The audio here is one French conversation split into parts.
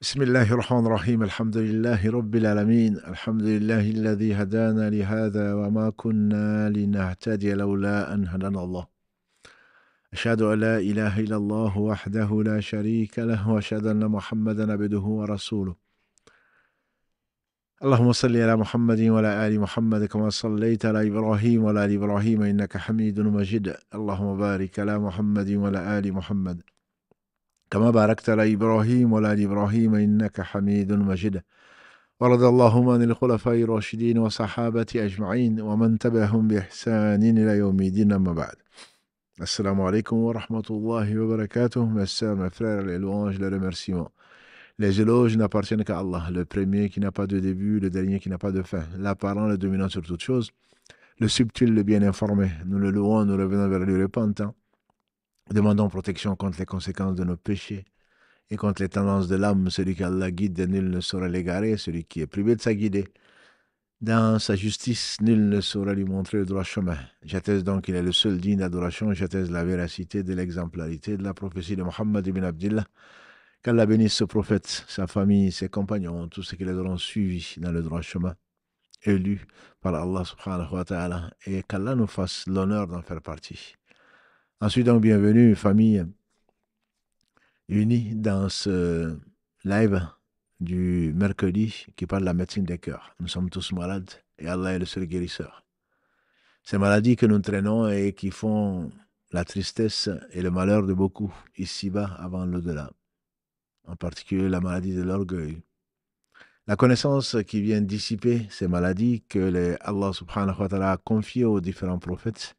بسم الله الرحمن الرحيم الحمد لله رب العالمين الحمد لله الذي هدانا لهذا وما كنا لنهتدي لولا أن هدانا الله أشهد أن لا إله إلا الله وحده لا شريك له وأشهد أن محمدا عبده ورسوله اللهم صل على محمد وعلى آل محمد كما صليت على إبراهيم وعلى آل إبراهيم إنك حميد مجيد اللهم بارك على محمد وعلى آل محمد كما باركت على إبراهيم وعلى آل إبراهيم إنك حميد مجيد ورضي اللهم عن الخلفاء الراشدين وصحابة أجمعين ومن تبعهم بإحسان إلى يوم الدين أما بعد. Assalamu alaikum wa rahmatullahi wa barakatuh. Mes sœurs, mes frères, les louanges, les remerciements. Les éloges n'appartiennent qu'à Allah, le premier qui n'a pas de début, le dernier qui n'a pas de fin, l'apparent, le dominant sur toute chose, le subtil, le bien informé. Nous le louons, nous revenons vers lui repentant. Demandons protection contre les conséquences de nos péchés et contre les tendances de l'âme. Celui qu'Allah guide, nul ne saura l'égarer. Celui qui est privé de sa guidée, dans sa justice, nul ne saura lui montrer le droit chemin. J'atteste donc qu'il est le seul digne d'adoration. J'atteste la véracité de l'exemplarité de la prophétie de Mohammed ibn Abdillah. Qu'Allah bénisse ce prophète, sa famille, ses compagnons, tous ceux qui les auront suivis dans le droit chemin, élus par Allah subhanahu wa ta'ala, et qu'Allah nous fasse l'honneur d'en faire partie. Ensuite, donc, bienvenue, famille unie dans ce live du mercredi qui parle de la médecine des cœurs. Nous sommes tous malades et Allah est le seul guérisseur. Ces maladies que nous traînons et qui font la tristesse et le malheur de beaucoup ici-bas avant l'au-delà, en particulier la maladie de l'orgueil. La connaissance qui vient dissiper ces maladies que Allah subhanahu wa ta'ala a confiées aux différents prophètes,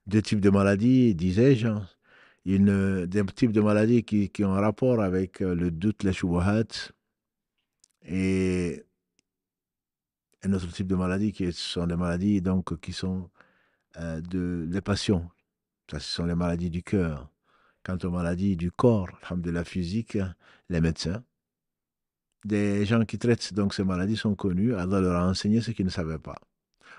deux types de maladies, disais-je, des types de maladies qui ont un rapport avec le doute, les shubuhat, et un autre type de maladie qui sont des maladies donc, qui sont des passions. Ça, ce sont les maladies du cœur. Quant aux maladies du corps, de la physique, les médecins, des gens qui traitent donc ces maladies sont connus. Allah leur a enseigné ce qu'ils ne savaient pas.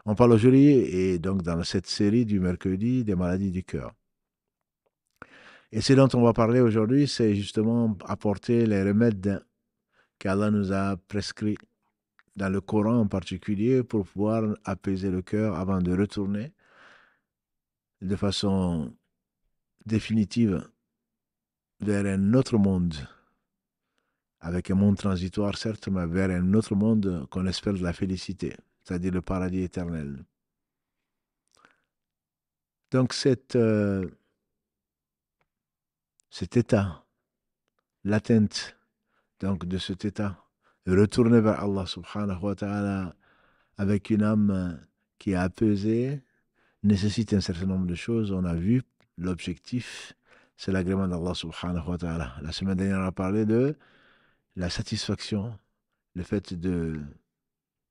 On parle aujourd'hui, et donc dans cette série du mercredi, des maladies du cœur. Et ce dont on va parler aujourd'hui, c'est justement apporter les remèdes qu'Allah nous a prescrits dans le Coran en particulier pour pouvoir apaiser le cœur avant de retourner de façon définitive vers un autre monde, avec un monde transitoire certes, mais vers un autre monde qu'on espère de la félicité, c'est-à-dire le paradis éternel. Donc cet état, l'atteinte donc de cet état, retourner vers Allah subhanahu wa ta'ala avec une âme qui est apaisée, nécessite un certain nombre de choses. On a vu l'objectif, c'est l'agrément d'Allah subhanahu wa ta'ala. La semaine dernière, on a parlé de la satisfaction, le fait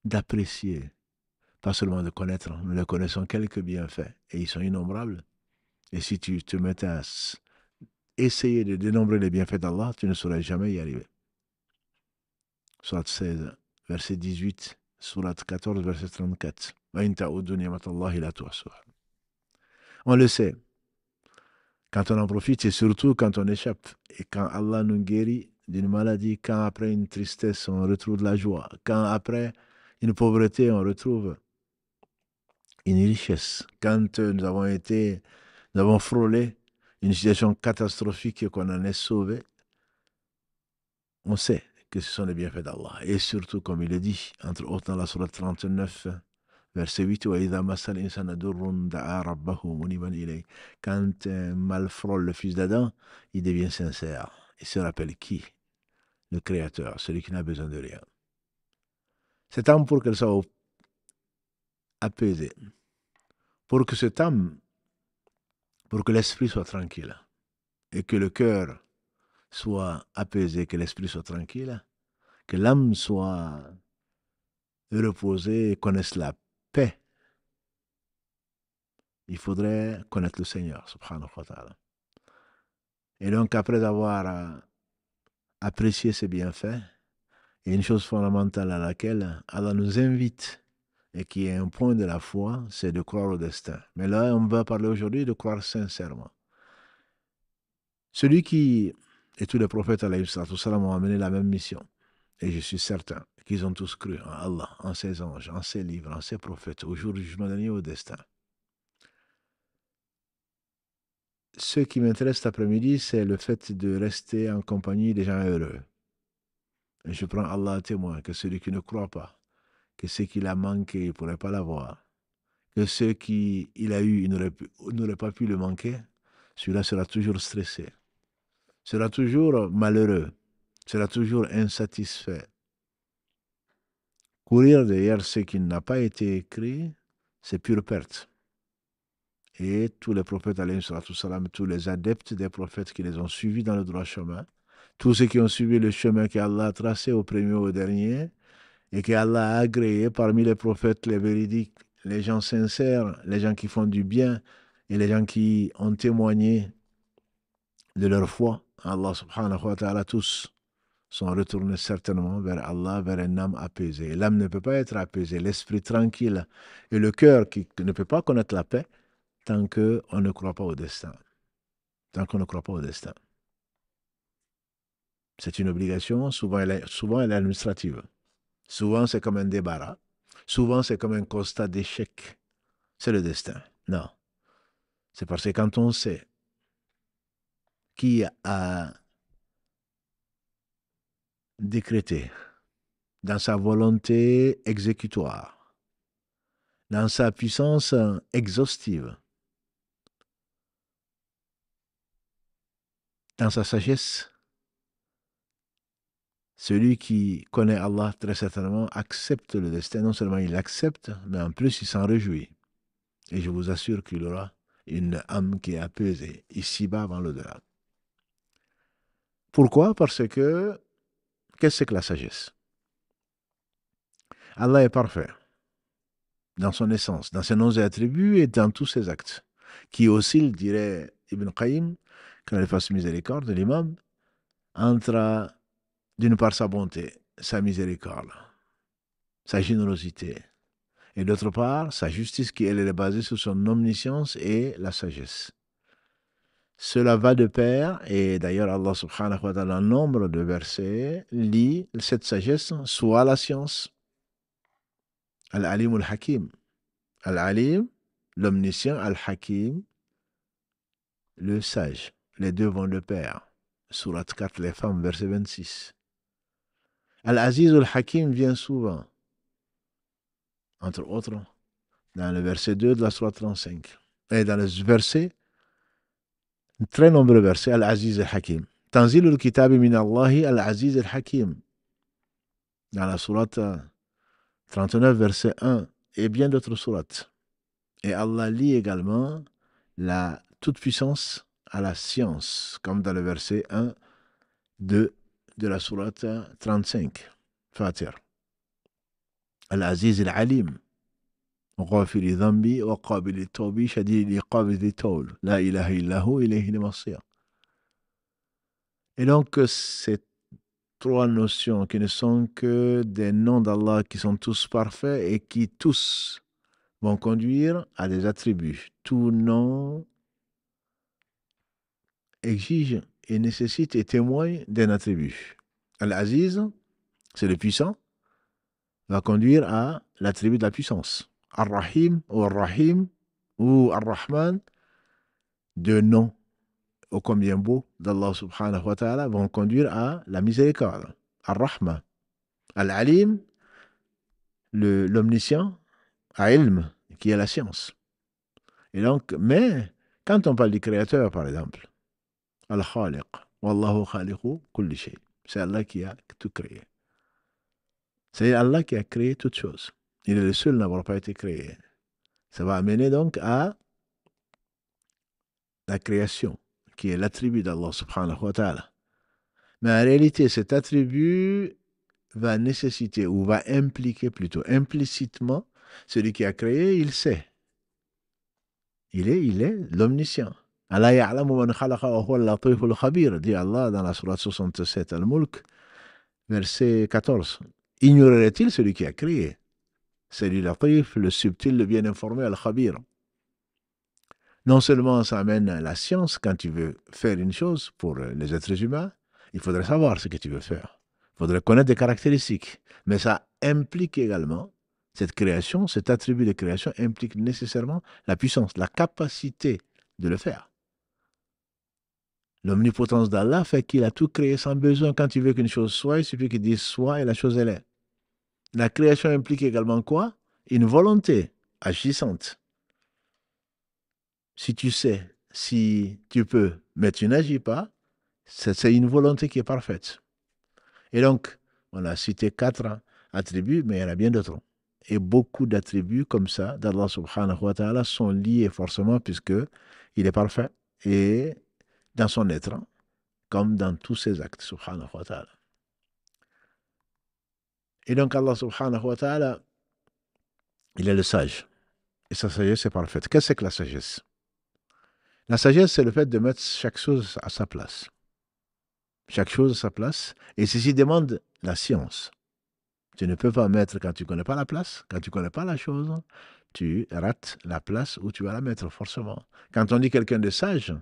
d'apprécier, pas seulement de connaître, nous ne connaissons quelques bienfaits, et ils sont innombrables. Et si tu te mettais à essayer de dénombrer les bienfaits d'Allah, tu ne saurais jamais y arriver. Surat 16, verset 18, Surat 14, verset 34. On le sait. Quand on en profite, c'est surtout quand on échappe. Et quand Allah nous guérit d'une maladie, quand après une tristesse, on retrouve de la joie. Quand après une pauvreté, on retrouve une richesse. Quand nous avons frôlé une situation catastrophique et qu'on en est sauvé, on sait que ce sont les bienfaits d'Allah. Et surtout, comme il est dit, entre autres dans la Sourate 39, verset 8, quand un mal frôle le fils d'Adam, il devient sincère. Il se rappelle qui? Le Créateur, celui qui n'a besoin de rien. Cette âme, pour qu'elle soit apaisée, pour que cette âme, pour que l'esprit soit tranquille, et que le cœur soit apaisé, que l'esprit soit tranquille, que l'âme soit reposée et connaisse la paix, il faudrait connaître le Seigneur, subhanahu wa ta'ala. Et donc, après avoir apprécié ses bienfaits, il y a une chose fondamentale à laquelle Allah nous invite et qui est un point de la foi, c'est de croire au destin. Mais là, on va parler aujourd'hui de croire sincèrement. Celui qui Et tous les prophètes, alayhi salatu salam, ont amené la même mission. Et je suis certain qu'ils ont tous cru en Allah, en ses anges, en ses livres, en ses prophètes, au jour du jugement dernier, au destin. Ce qui m'intéresse cet après-midi, c'est le fait de rester en compagnie des gens heureux. Et je prends Allah à témoin que celui qui ne croit pas, que ce qu'il a manqué, il ne pourrait pas l'avoir, que ce qu'il a eu, il n'aurait pas pu le manquer, celui-là sera toujours stressé, sera toujours malheureux, sera toujours insatisfait. Courir derrière ce qui n'a pas été écrit, c'est pure perte. Et tous les prophètes, alayhi salam, tous les adeptes des prophètes qui les ont suivis dans le droit chemin, tous ceux qui ont suivi le chemin qu'Allah a tracé au premier ou au dernier, et qu'Allah a agréé parmi les prophètes, les véridiques, les gens sincères, les gens qui font du bien, et les gens qui ont témoigné de leur foi, Allah subhanahu wa ta'ala, tous sont retournés certainement vers Allah, vers un âme apaisée. L'âme ne peut pas être apaisée, l'esprit tranquille et le cœur qui ne peut pas connaître la paix tant qu'on ne croit pas au destin. Tant qu'on ne croit pas au destin. C'est une obligation, souvent elle est administrative. Souvent c'est comme un débarras. Souvent c'est comme un constat d'échec. C'est le destin. Non. C'est parce que quand on sait qui a décrété dans sa volonté exécutoire, dans sa puissance exhaustive, dans sa sagesse, celui qui connaît Allah très certainement accepte le destin. Non seulement il l'accepte, mais en plus il s'en réjouit. Et je vous assure qu'il aura une âme qui est apaisée, ici-bas avant l'au-delà. Pourquoi? Parce que, qu'est-ce que la sagesse? Allah est parfait dans son essence, dans ses noms et attributs et dans tous ses actes, qui oscille, dirait Ibn Qayyim, quand il fasse miséricorde de l'imam, entre d'une part sa bonté, sa miséricorde, sa générosité, et d'autre part sa justice qui elle est basée sur son omniscience et la sagesse. Cela va de pair, et d'ailleurs Allah subhanahu wa ta'ala, en nombre de versets, lit cette sagesse, soit la science, Al-Alim al-Hakim. Al-Alim, l'omniscient, Al-Hakim, le sage. Les deux vont de pair. Surat 4, les femmes, verset 26. Al-Aziz al-Hakim vient souvent, entre autres, dans le verset 2 de la Surat 35. Et dans le verset, très nombreux versets, Al-Aziz al-Hakim. Tanzil al-Kitabi min Allahi al-Aziz al-Hakim. Dans la sourate 39, verset 1, et bien d'autres sourates. Et Allah lie également la toute-puissance à la science, comme dans le verset 1, 2 de la sourate 35. Fatir. Al-Aziz al-Alim. غافر ذنبي وقابل التوب شديد العقاب ذي الطول لا إله إلا هو إليه المصير. Et donc, ces trois notions qui ne sont que des noms d'Allah qui sont tous parfaits et qui tous vont conduire à des attributs. Tout nom exige et nécessite et témoigne d'un attribut. Al-Aziz, c'est le puissant, va conduire à l'attribut de la puissance. Ar-Rahim ou Ar-Rahim ou Ar-Rahman, deux noms ô combien beaux d'Allah subhanahu wa ta'ala, vont conduire à la miséricorde. Ar-Rahma. Al-Alim, l'omniscient, à ilm, qui est la science. Et donc, mais, quand on parle du créateur, par exemple, Al-Khaliq, Wallahu khaliqu kulli shay. C'est Allah qui a tout créé. C'est Allah qui a créé toutes choses. Il est le seul à n'avoir pas été créé. Ça va amener donc à la création, qui est l'attribut d'Allah subhanahu wa ta'ala. Mais en réalité, cet attribut va nécessiter, ou va impliquer plutôt implicitement, celui qui a créé, il sait. Il est l'omniscient. Allah ya'lamu man khalaqa wa huwa al-latiful khabir, dit Allah dans la sourate 67 Al-Mulk, verset 14. Ignorerait-il celui qui a créé? C'est lui latif, le subtil, le bien informé, Al-Khabir. Non seulement ça amène la science quand tu veux faire une chose pour les êtres humains, Il faudrait savoir ce que tu veux faire. Il faudrait connaître des caractéristiques. Mais ça implique également, cette création, cet attribut de création implique nécessairement la puissance, la capacité de le faire. L'omnipotence d'Allah fait qu'il a tout créé sans besoin. Quand il veut qu'une chose soit, il suffit qu'il dise soit et la chose elle est. La création implique également quoi? Une volonté agissante. Si tu sais, si tu peux, mais tu n'agis pas, c'est une volonté qui est parfaite. Et donc, on a cité 4 attributs, mais il y en a bien d'autres. Et beaucoup d'attributs comme ça d'Allah subhanahu wa ta'ala sont liés forcément puisque il est parfait et dans son être, comme dans tous ses actes, subhanahu wa ta'ala. Et donc Allah subhanahu wa ta'ala, il est le sage. Et sa sagesse est parfaite. Qu'est-ce que c'est que la sagesse? La sagesse, c'est le fait de mettre chaque chose à sa place. Chaque chose à sa place. Et ceci demande la science. Tu ne peux pas mettre quand tu ne connais pas la place, quand tu ne connais pas la chose, tu rates la place où tu vas la mettre, forcément. Quand on dit quelqu'un de sage,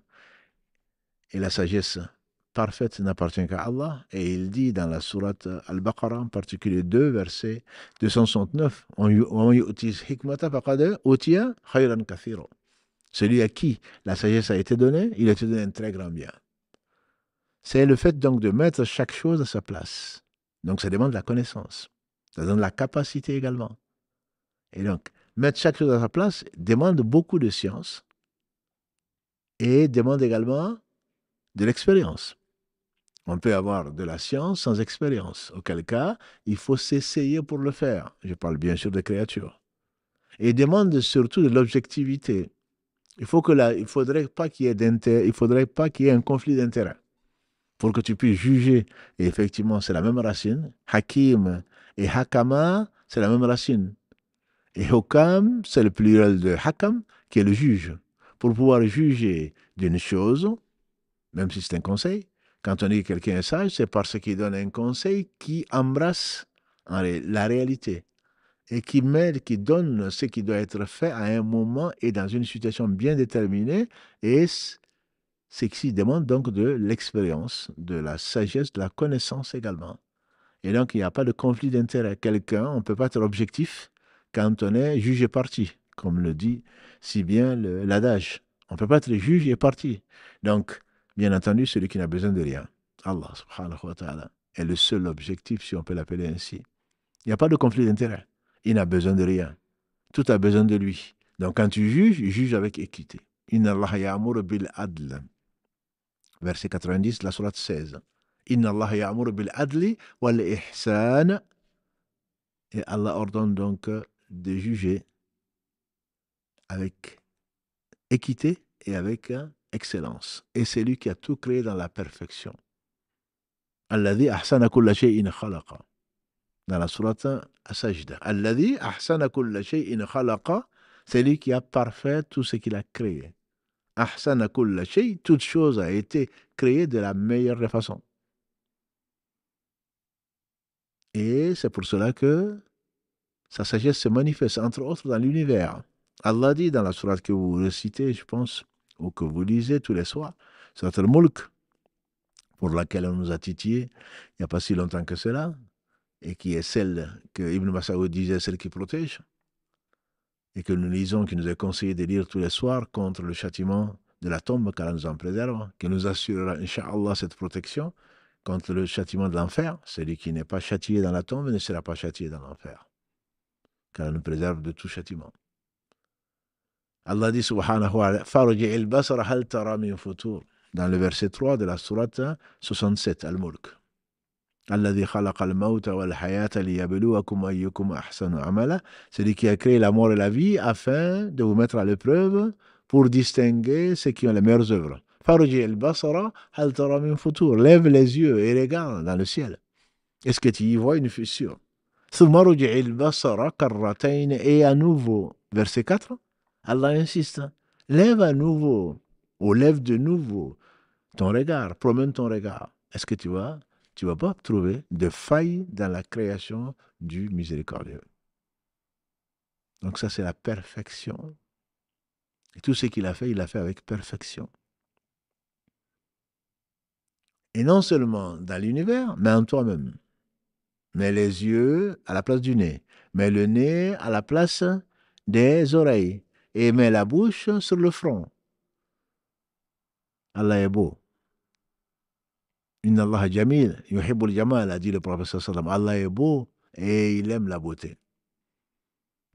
et la sagesse parfaite n'appartient qu'à Allah, et il dit dans la sourate Al-Baqarah, en particulier 2, verset 269, celui à qui la sagesse a été donnée, il a été donné un très grand bien. C'est le fait donc de mettre chaque chose à sa place. Donc ça demande la connaissance. Ça donne la capacité également. Et donc, mettre chaque chose à sa place demande beaucoup de science et demande également de l'expérience. On peut avoir de la science sans expérience, auquel cas, il faut s'essayer pour le faire. Je parle bien sûr des créatures. Et demande surtout de l'objectivité. Il faudrait pas qu'il y ait faudrait pas qu'il y ait un conflit d'intérêts pour que tu puisses juger. Et effectivement, c'est la même racine. Hakim et Hakama, c'est la même racine. Et Hokam, c'est le pluriel de Hakam, qui est le juge. Pour pouvoir juger d'une chose, même si c'est un conseil, quand on dit que quelqu'un est sage, c'est parce qu'il donne un conseil qui embrasse la réalité et qui donne ce qui doit être fait à un moment et dans une situation bien déterminée. Et c'est qui demande donc de l'expérience, de la sagesse, de la connaissance également. Et donc, il n'y a pas de conflit d'intérêt. Quelqu'un, on ne peut pas être objectif quand on est juge et parti, comme le dit si bien l'adage. On ne peut pas être juge et parti. Donc, bien entendu, celui qui n'a besoin de rien, Allah subhanahu wa ta'ala, est le seul objectif, si on peut l'appeler ainsi. Il n'y a pas de conflit d'intérêt. Il n'a besoin de rien. Tout a besoin de lui. Donc, quand tu juges, juge avec équité. Inna Allah ya'muru bil adl. Verset 90, la sourate 16. Inna Allah ya'muru bil adli wal ihsan. Et Allah ordonne donc de juger avec équité et avec excellence. Et c'est lui qui a tout créé dans la perfection. Alladhi ahsana kulla shay'in khalaqa. Dans la sourate As-Sajda. Alladhi ahsana kulla shay'in khalaqa. C'est lui qui a parfait tout ce qu'il a créé. Ahsana kulla shay', toute chose a été créée de la meilleure des façons. Et c'est pour cela que sa sagesse se manifeste, entre autres, dans l'univers. Allah dit dans la sourate que vous recitez, je pense, ou que vous lisez tous les soirs, sourate Al-Mulk, pour laquelle on nous a titillé il n'y a pas si longtemps que cela, et qui est celle que Ibn Mas'ud disait, celle qui protège, et que nous lisons, qui nous est conseillé de lire tous les soirs contre le châtiment de la tombe, car elle nous en préserve, qui nous assurera, Inch'Allah, cette protection contre le châtiment de l'enfer. Celui qui n'est pas châtié dans la tombe ne sera pas châtié dans l'enfer, car elle nous préserve de tout châtiment. Allah dit subhanahu wa ta'ala, Farji'il basara hal tara min futur, dans le verset 3 de la sourate 67, Al-Mulk. Alladhi khalaqa al-mawta wal hayata liyabluwakum ayyukum ahsanu amala. Celui qui a créé la mort et la vie afin de vous mettre à l'épreuve pour distinguer ceux qui ont les meilleures œuvres. Farji'il basara hal tara min futur. Lève les yeux et regarde dans le ciel. Est-ce que tu y vois une fissure? Thumma rji'il basara karratayn. Et à nouveau, verset 4, Allah insiste, lève à nouveau, ou lève de nouveau ton regard, promène ton regard. Est-ce que tu vas pas trouver de failles dans la création du miséricordieux? Donc ça, c'est la perfection. Et tout ce qu'il a fait, il l'a fait avec perfection. Et non seulement dans l'univers, mais en toi-même. Mets les yeux à la place du nez. Mets le nez à la place des oreilles. Et mets la bouche sur le front. Allah est beau. Inna Allah jamil, yuhibbul jamal, a dit le prophète sallam. Allah est beau et il aime la beauté.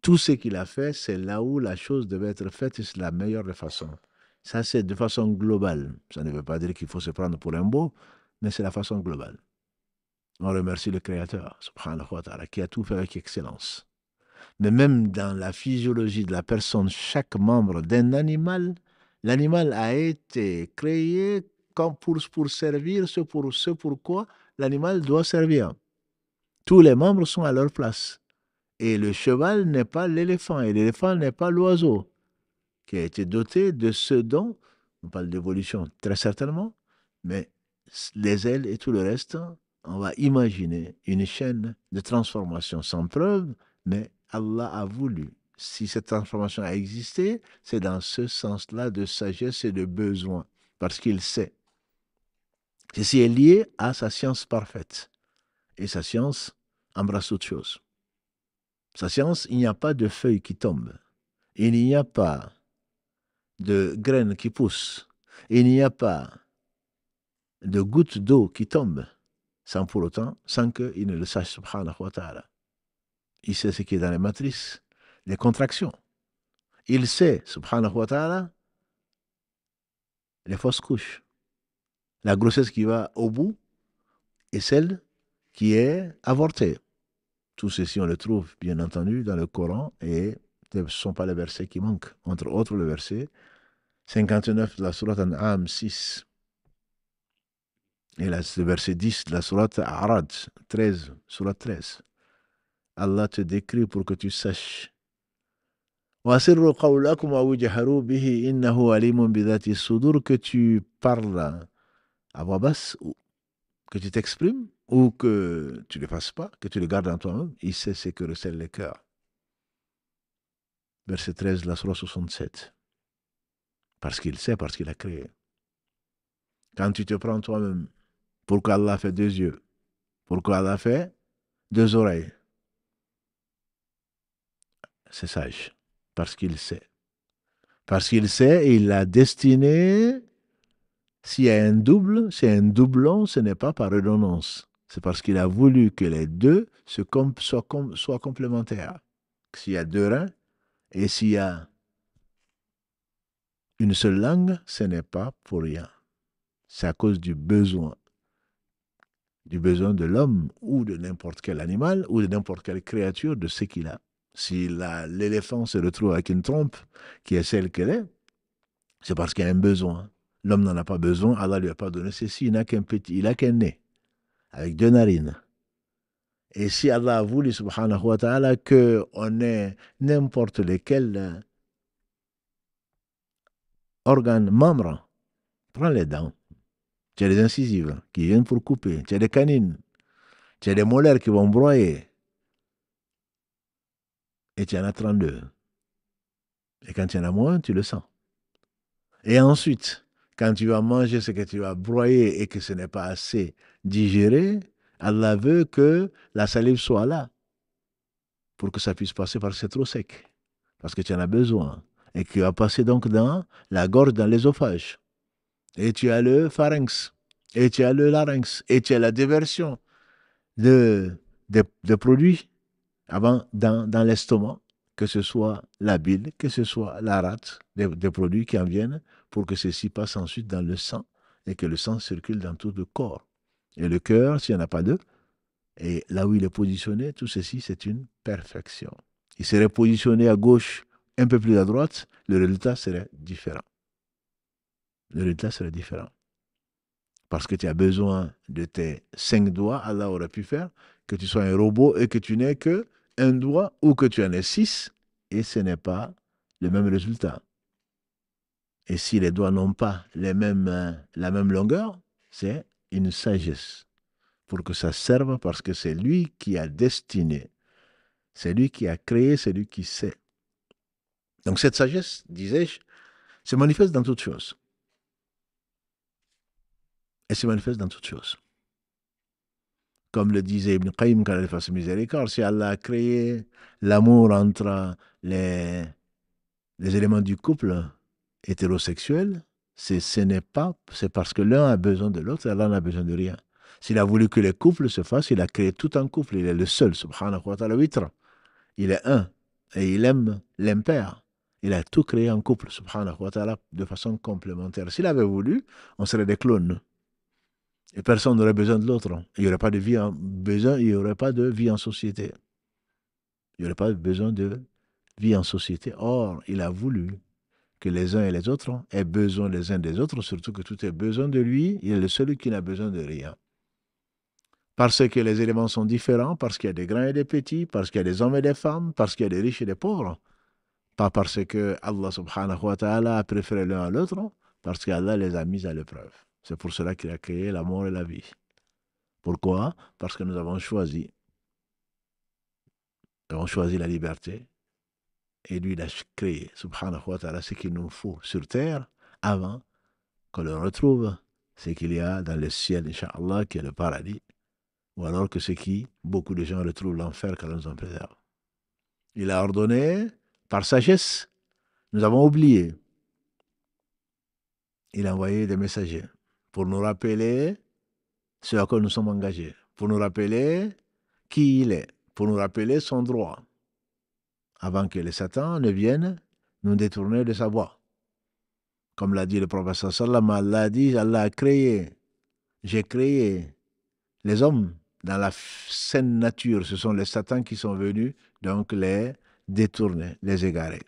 Tout ce qu'il a fait, c'est là où la chose devait être faite et c'est la meilleure des façons. Ça, c'est de façon globale. Ça ne veut pas dire qu'il faut se prendre pour un beau, mais c'est la façon globale. On remercie le Créateur, subhanahu wa ta'ala, qui a tout fait avec excellence. Mais même dans la physiologie de la personne, chaque membre d'un animal, l'animal a été créé comme pour servir ce pourquoi l'animal doit servir. Tous les membres sont à leur place. Et le cheval n'est pas l'éléphant, et l'éléphant n'est pas l'oiseau, qui a été doté de ce dont, on parle d'évolution très certainement, mais les ailes et tout le reste, on va imaginer une chaîne de transformation sans preuve, mais Allah a voulu. Si cette transformation a existé, c'est dans ce sens-là de sagesse et de besoin, parce qu'il sait. Ceci est lié à sa science parfaite. Et sa science embrasse toute chose. Sa science, il n'y a pas de feuilles qui tombent. Il n'y a pas de graines qui poussent. Il n'y a pas de gouttes d'eau qui tombent sans pour autant, sans qu'il ne le sache, subhanahu wa ta'ala. Il sait ce qui est dans les matrices, les contractions. Il sait, subhanahu wa ta'ala, les fausses couches. La grossesse qui va au bout et celle qui est avortée. Tout ceci, on le trouve, bien entendu, dans le Coran et ce ne sont pas les versets qui manquent. Entre autres, le verset 59 de la sourate An'am 6. Et là, le verset 10 de la sourate A'rad 13, sourate 13. Allah te décrit pour que tu saches. Que tu parles à voix basse, ou que tu t'exprimes, ou que tu ne le fasses pas, que tu le gardes en toi-même, il sait ce que recèlent les cœurs. Verset 13 de la sourate 67. Parce qu'il sait, parce qu'il a créé. Quand tu te prends toi-même, pourquoi Allah a fait 2 yeux? Pourquoi Allah a fait 2 oreilles? C'est sage. Parce qu'il sait. Parce qu'il sait et il l'a destiné. S'il y a un double, c'est un doublon, ce n'est pas par redondance. C'est parce qu'il a voulu que les deux soient complémentaires. S'il y a 2 reins et s'il y a une seule langue, ce n'est pas pour rien. C'est à cause du besoin de l'homme ou de n'importe quel animal ou de n'importe quelle créature de ce qu'il a. Si l'éléphant se retrouve avec une trompe qui est celle qu'elle est, c'est parce qu'il y a un besoin. L'homme n'en a pas besoin, Allah ne lui a pas donné ceci, il n'a qu'un petit, il n'a qu'un nez, avec 2 narines. Et si Allah a voulu, subhanahu wa ta'ala, qu'on ait n'importe lequel organe, membre, prends les dents. Tu as des incisives qui viennent pour couper, tu as des canines, tu as des molaires qui vont broyer. Et tu en as 32. Et quand il y en a moins, tu le sens. Et ensuite, quand tu vas manger ce que tu vas broyer et que ce n'est pas assez digéré, Allah veut que la salive soit là pour que ça puisse passer parce que c'est trop sec. Parce que tu en as besoin. Et qui va passer donc dans la gorge, dans l'ésophage. Et tu as le pharynx. Et tu as le larynx. Et tu as la déversion de produits avant dans l'estomac, que ce soit la bile, que ce soit la rate, des produits qui en viennent pour que ceci passe ensuite dans le sang et que le sang circule dans tout le corps. Et le cœur, s'il n'y en a pas deux, et là où il est positionné, tout ceci, c'est une perfection. Il serait positionné à gauche, un peu plus à droite, le résultat serait différent. Le résultat serait différent. Parce que tu as besoin de tes 5 doigts, Allah aurait pu faire que tu sois un robot et que tu n'aies que un doigt ou que tu en aies 6 et ce n'est pas le même résultat. Et si les doigts n'ont pas la même longueur, c'est une sagesse pour que ça serve parce que c'est lui qui a destiné, c'est lui qui a créé, c'est lui qui sait. Donc cette sagesse, disais-je, se manifeste dans toutes choses. elle se manifeste dans toutes choses. Comme le disait Ibn Qayyim quand il fasse miséricorde, si Allah a créé l'amour entre les, les éléments du couple hétérosexuel, c'est parce que l'un a besoin de l'autre et l'un n'a besoin de rien. S'il a voulu que les couples se fassent, il a créé tout un couple. Il est le seul, subhanahu wa ta'ala, witra. Il est un et il aime l'impair. Il a tout créé en couple, subhanahu wa ta'ala, de façon complémentaire. S'il avait voulu, on serait des clones. Et personne n'aurait besoin de l'autre. Il n'y aurait pas de vie il y aurait pas de vie en société. Il n'y aurait pas besoin de vie en société. Or, il a voulu que les uns et les autres aient besoin les uns des autres, surtout que tout ait besoin de lui. Il est le seul qui n'a besoin de rien. Parce que les éléments sont différents, parce qu'il y a des grands et des petits, parce qu'il y a des hommes et des femmes, parce qu'il y a des riches et des pauvres. Pas parce que Allah subhanahu wa ta'ala a préféré l'un à l'autre, parce qu'Allah les a mis à l'épreuve. C'est pour cela qu'il a créé la mort et la vie. Pourquoi? Parce que nous avons choisi la liberté. Et lui, il a créé, subhanahu wa ta'ala, ce qu'il nous faut sur terre avant qu'on le retrouve ce qu'il y a dans le ciel, Inch'Allah, qui est le paradis. Ou alors que ce qui, beaucoup de gens retrouvent l'enfer quand nous en préserve. Il a ordonné, par sagesse, nous avons oublié. Il a envoyé des messagers pour nous rappeler ce à quoi nous sommes engagés, pour nous rappeler qui il est, pour nous rappeler son droit, avant que les satans ne viennent nous détourner de sa voie. Comme l'a dit le prophète sallam, Allah a dit, Allah a créé, j'ai créé les hommes dans la saine nature. Ce sont les satans qui sont venus donc les détourner, les égarer.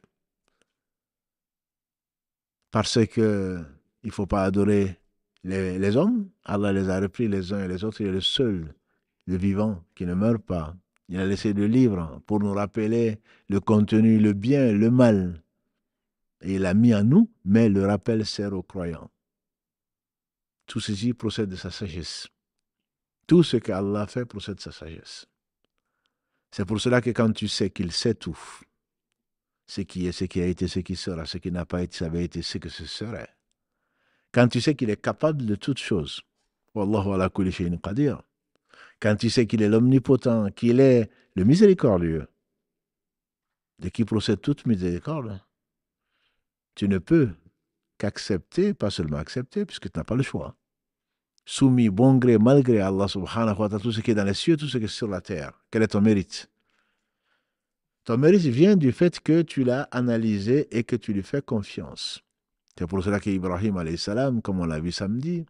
Parce que il ne faut pas adorer les hommes. Allah les a repris les uns et les autres. Il est le seul, le vivant, qui ne meurt pas. Il a laissé le livre pour nous rappeler le contenu, le bien, le mal. Et il l'a mis en nous, mais le rappel sert aux croyants. Tout ceci procède de sa sagesse. Tout ce qu'Allah fait procède de sa sagesse. C'est pour cela que quand tu sais qu'il sait tout, ce qui est, ce qui a été, ce qui sera, ce qui n'a pas été, ça avait été, ce que ce serait. Quand tu sais qu'il est capable de toutes choses, Wallahu ala kulli shay'in qadir. Quand tu sais qu'il est l'omnipotent, qu'il est le miséricordieux, de qui procède toute miséricorde, tu ne peux qu'accepter, pas seulement accepter, puisque tu n'as pas le choix. Soumis, bon gré, malgré Allah subhanahu wa ta'ala, tout ce qui est dans les cieux, tout ce qui est sur la terre. Quel est ton mérite? Ton mérite vient du fait que tu l'as analysé et que tu lui fais confiance. C'est pour cela qu'Ibrahim, alayhi salam, comme on l'a vu samedi,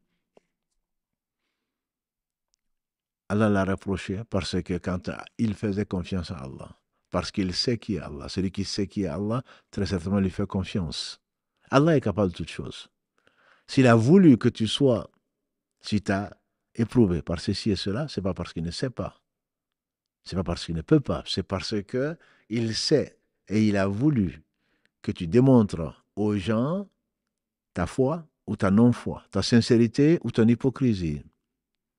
Allah l'a reproché parce que quand il faisait confiance à Allah, parce qu'il sait qui est Allah, celui qui sait qui est Allah, très certainement lui fait confiance. Allah est capable de toutes choses. S'il a voulu que tu sois, si tu as éprouvé par ceci et cela, ce n'est pas parce qu'il ne sait pas. Ce n'est pas parce qu'il ne peut pas. C'est parce qu'il sait et il a voulu que tu démontres aux gens ta foi ou ta non-foi, ta sincérité ou ton hypocrisie,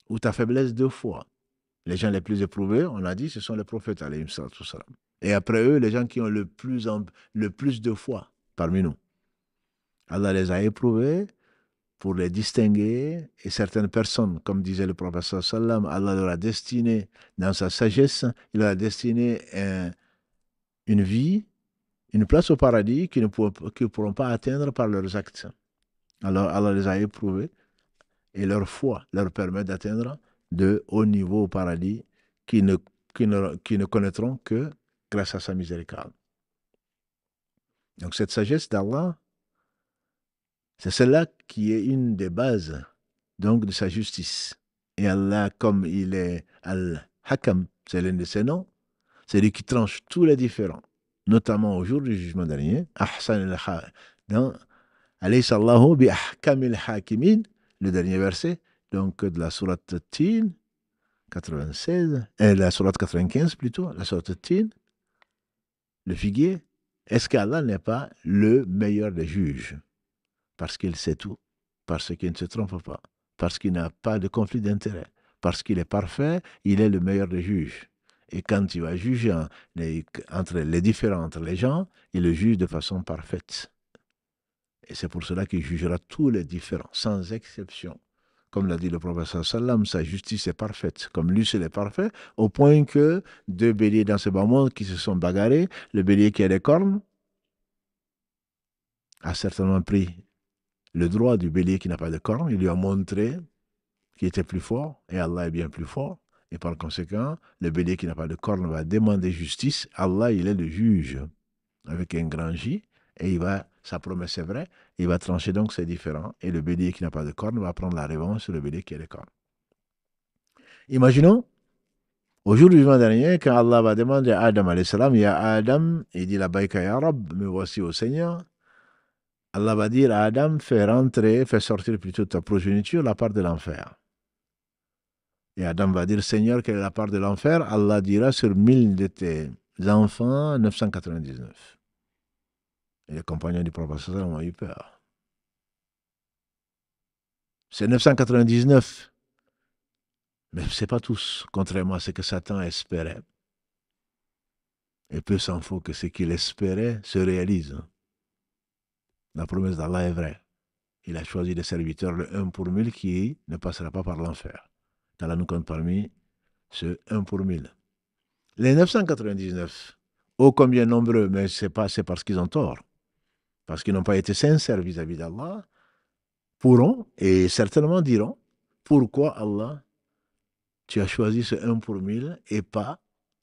ou ta faiblesse de foi. Les gens les plus éprouvés, on a dit, ce sont les prophètes, alayhim salam. Et après eux, les gens qui ont le plus de foi parmi nous. Allah les a éprouvés pour les distinguer, et certaines personnes, comme disait le prophète sallam, Allah leur a destiné, dans sa sagesse, il leur a destiné une vie, une place au paradis qu'ils ne pourront pas atteindre par leurs actes. Alors Allah les a éprouvés, et leur foi leur permet d'atteindre de hauts niveaux au paradis qui ne connaîtront que grâce à sa miséricorde. Donc cette sagesse d'Allah, c'est celle-là qui est une des bases donc de sa justice. Et Allah, comme il est Al-Hakam, c'est l'un de ses noms, c'est lui qui tranche tous les différends, notamment au jour du jugement dernier. Ahsan al-Ha, dans Alaysa Allahu bi ahkamil hakimin, le dernier verset, donc de la sourate Tin, 96, la sourate 95 plutôt, la sourate Tin, le figuier. Est-ce qu'Allah n'est pas le meilleur des juges? Parce qu'il sait tout, parce qu'il ne se trompe pas, parce qu'il n'a pas de conflit d'intérêt, parce qu'il est parfait, il est le meilleur des juges. Et quand il va juger entre les différents, entre les gens, il le juge de façon parfaite. Et c'est pour cela qu'il jugera tous les différents, sans exception. comme l'a dit le prophète sallam, sa justice est parfaite, comme lui seul est parfait, au point que deux béliers dans ce bas monde qui se sont bagarrés, le bélier qui a des cornes a certainement pris le droit du bélier qui n'a pas de cornes, il lui a montré qu'il était plus fort, et Allah est bien plus fort, et par conséquent, le bélier qui n'a pas de cornes va demander justice, Allah il est le juge, avec un grand J, et sa promesse est vraie, il va trancher donc c'est différent, et le bélier qui n'a pas de cornes va prendre la revanche sur le bélier qui a des cornes. Imaginons, au jour du jugement dernier, quand Allah va demander à Adam, alayhi salam, il y a Adam, il dit la baïka ya Rab, me voici au Seigneur. Allah va dire à Adam, fais sortir plutôt ta progéniture la part de l'enfer. Et Adam va dire, Seigneur, quelle est la part de l'enfer? Allah dira, sur 1000 de tes enfants, 999. Et les compagnons du prophète ont eu peur. C'est 999. Mais ce n'est pas tous, contrairement à ce que Satan espérait. Et peu s'en faut que ce qu'il espérait se réalise. La promesse d'Allah est vraie. Il a choisi des serviteurs, le 1 pour 1000, qui ne passera pas par l'enfer. Allah nous compte parmi ce 1 pour 1000. Les 999, ô combien nombreux, mais c'est parce qu'ils ont tort. Parce qu'ils n'ont pas été sincères vis-à-vis d'Allah, pourront et certainement diront, pourquoi Allah, tu as choisi ce 1 pour 1000 et pas